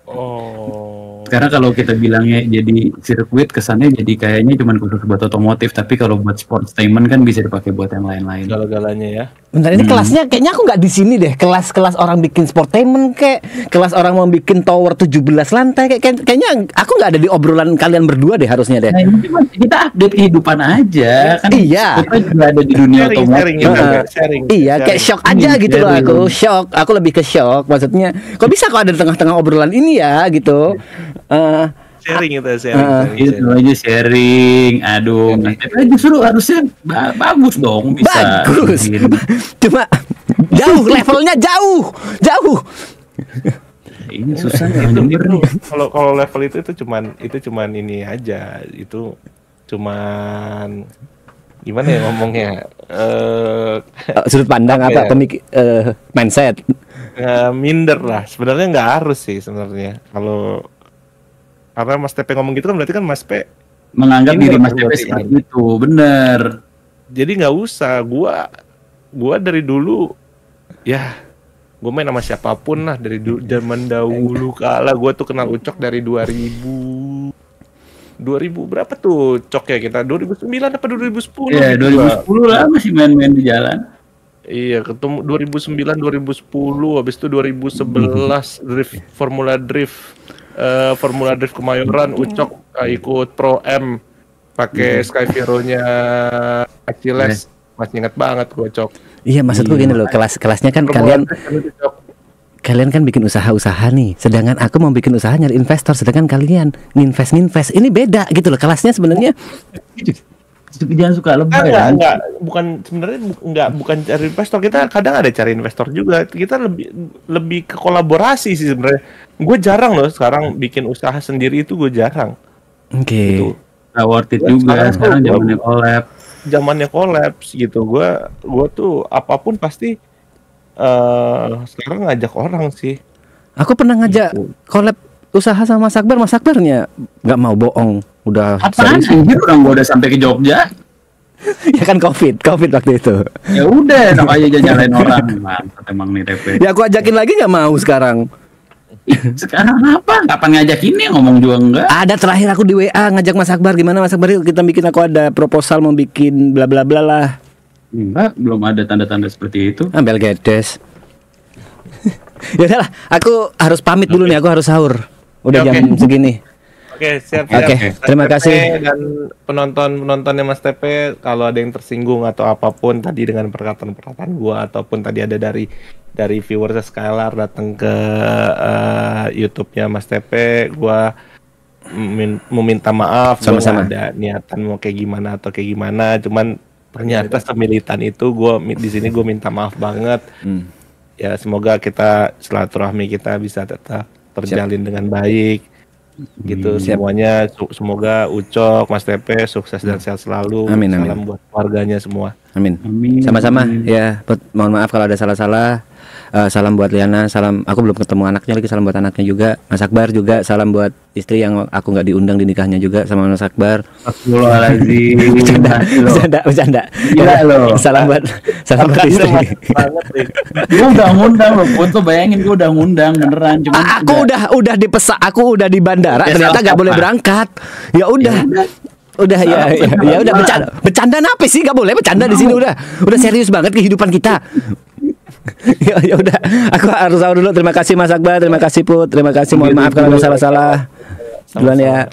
Speaker 3: Oh.
Speaker 1: Karena kalau kita bilangnya jadi sirkuit, kesannya jadi kayaknya cuma khusus buat otomotif, tapi kalau buat sport statement kan bisa dipakai buat yang lain-lain.
Speaker 3: Segala-galanya ya.
Speaker 2: Bentar, ini kelasnya kayaknya aku nggak di sini deh. Kelas-kelas orang bikin sportainment kayak kelas orang mau bikin tower 17 lantai kayaknya aku nggak ada di obrolan kalian berdua deh harusnya deh.
Speaker 1: Nah, ini cuma kita update kehidupan aja kan.
Speaker 2: Iya.
Speaker 1: Kita juga ada di dunia otomotif.
Speaker 3: Sharing.
Speaker 2: Iya, kayak shock aja gitu loh aku. Shock. Aku lebih ke shock. Maksudnya, kok bisa kok ada di tengah-tengah obrolan ini ya gitu.
Speaker 3: Sharing itu sharing.
Speaker 1: Itu aja sharing. Aduh, tapi justru harusnya bagus dong bisa.
Speaker 2: Bagus. Cuma jauh levelnya jauh.
Speaker 1: Ini susah ya
Speaker 3: itu
Speaker 1: denger nih.
Speaker 3: kalau level itu cuman ini aja, itu cuman gimana ya ngomongnya,
Speaker 2: sudut pandang apa
Speaker 3: ya?
Speaker 2: Mindset.
Speaker 3: Minder lah sebenarnya, nggak harus sih sebenarnya. Kalau karena Mas Tepe ngomong gitu kan berarti kan Mas P
Speaker 1: menganggap
Speaker 3: ini
Speaker 1: diri Mas
Speaker 3: berarti
Speaker 1: Tepe seperti itu, bener.
Speaker 3: Jadi nggak usah, gua dari dulu ya, gue main sama siapapun lah dari zaman dahulu kala. Gue tuh kenal Ucok dari 2000 berapa tuh Cok ya, kita 2009 apa 2010?
Speaker 1: Iya, 2010 lah masih main-main di jalan.
Speaker 3: Iya, ketemu 2009 2010, habis itu 2011 Formula Drift Kemayoran. Ucok ikut Pro M pakai Skyvero-nya Achilles. Masih ingat banget gue, Cok.
Speaker 2: Iya, maksudku gini loh, kelasnya kan kalian kan bikin usaha nih, sedangkan aku mau bikin usaha nyari investor, sedangkan kalian nginvest. Ini beda gitu loh kelasnya sebenarnya.
Speaker 1: Jangan suka lebay.
Speaker 3: Enggak, bukan cari investor. Kita kadang ada cari investor juga. Kita lebih ke kolaborasi sih sebenarnya. Gue jarang loh sekarang bikin usaha sendiri, itu gue jarang.
Speaker 2: Oke.
Speaker 3: Gitu.
Speaker 1: Gak worth it juga sekarang
Speaker 3: zamannya kolaps gitu. Gue tuh apapun pasti sekarang ngajak orang sih.
Speaker 2: Aku pernah ngajak collab usaha sama Mas Akbarnya nggak mau, bohong. Udah
Speaker 1: apaan anjir, orang gua udah sampai ke Jogja.
Speaker 2: Ya kan covid waktu itu.
Speaker 1: Ya udah, enak aja nyalain orang. Mantap emang nih TP.
Speaker 2: Ya aku ajakin lagi nggak mau sekarang.
Speaker 1: Sekarang apa? Kapan ngajakinnya, ngomong juga enggak?
Speaker 2: Ada terakhir aku di WA ngajak Mas Akbar, gimana Mas Akbar, yuk kita bikin, aku ada proposal mau bikin bla bla bla lah.
Speaker 1: Enggak, belum ada tanda-tanda seperti itu.
Speaker 2: Ambil gedes. Ya udahlah, aku harus pamit dulu nih, aku harus sahur. Udah jam segini.
Speaker 3: Oke, siap.
Speaker 2: Oke, terima kasih.
Speaker 3: Dan penontonnya Mas Tepe, kalau ada yang tersinggung atau apapun tadi dengan perkataan gua, ataupun tadi ada dari viewersnya Skylar datang ke YouTube-nya Mas Tepe, gua meminta maaf.
Speaker 2: Sama-sama.
Speaker 3: Ada niatan mau kayak gimana atau kayak gimana, cuman ternyata semilitan itu di sini gue minta maaf banget. Ya semoga silaturahmi kita bisa tetap terjalin dengan baik. Gitu semuanya, semoga Ucok, Mas Tepe sukses dan sehat selalu.
Speaker 2: Amin.
Speaker 3: Salam buat keluarganya semua.
Speaker 2: Amin. Sama-sama ya. Mohon maaf kalau ada salah-salah. Salam buat Liana, salam, aku belum ketemu anaknya lagi, salam buat anaknya juga. Mas Akbar juga salam buat istri yang aku nggak diundang di nikahnya juga, sama Mas Akbar.
Speaker 1: Astagfirullahaladzim.
Speaker 2: Bercanda.
Speaker 1: Gila loh.
Speaker 2: Salam buat istri.
Speaker 1: Gue udah ngundang loh, foto bayangin gue udah ngundang beneran. Cuman
Speaker 2: aku udah dipesak, aku udah di bandara, ternyata nggak boleh berangkat. Ya udah ya udah bercanda apa sih, nggak boleh bercanda di sini, udah serius banget kehidupan kita. Ya udah, aku harus tahu dulu. Terima kasih Mas Akbar, terima kasih Put, terima kasih, mohon maaf kalau ada salah-salah. Duluan ya.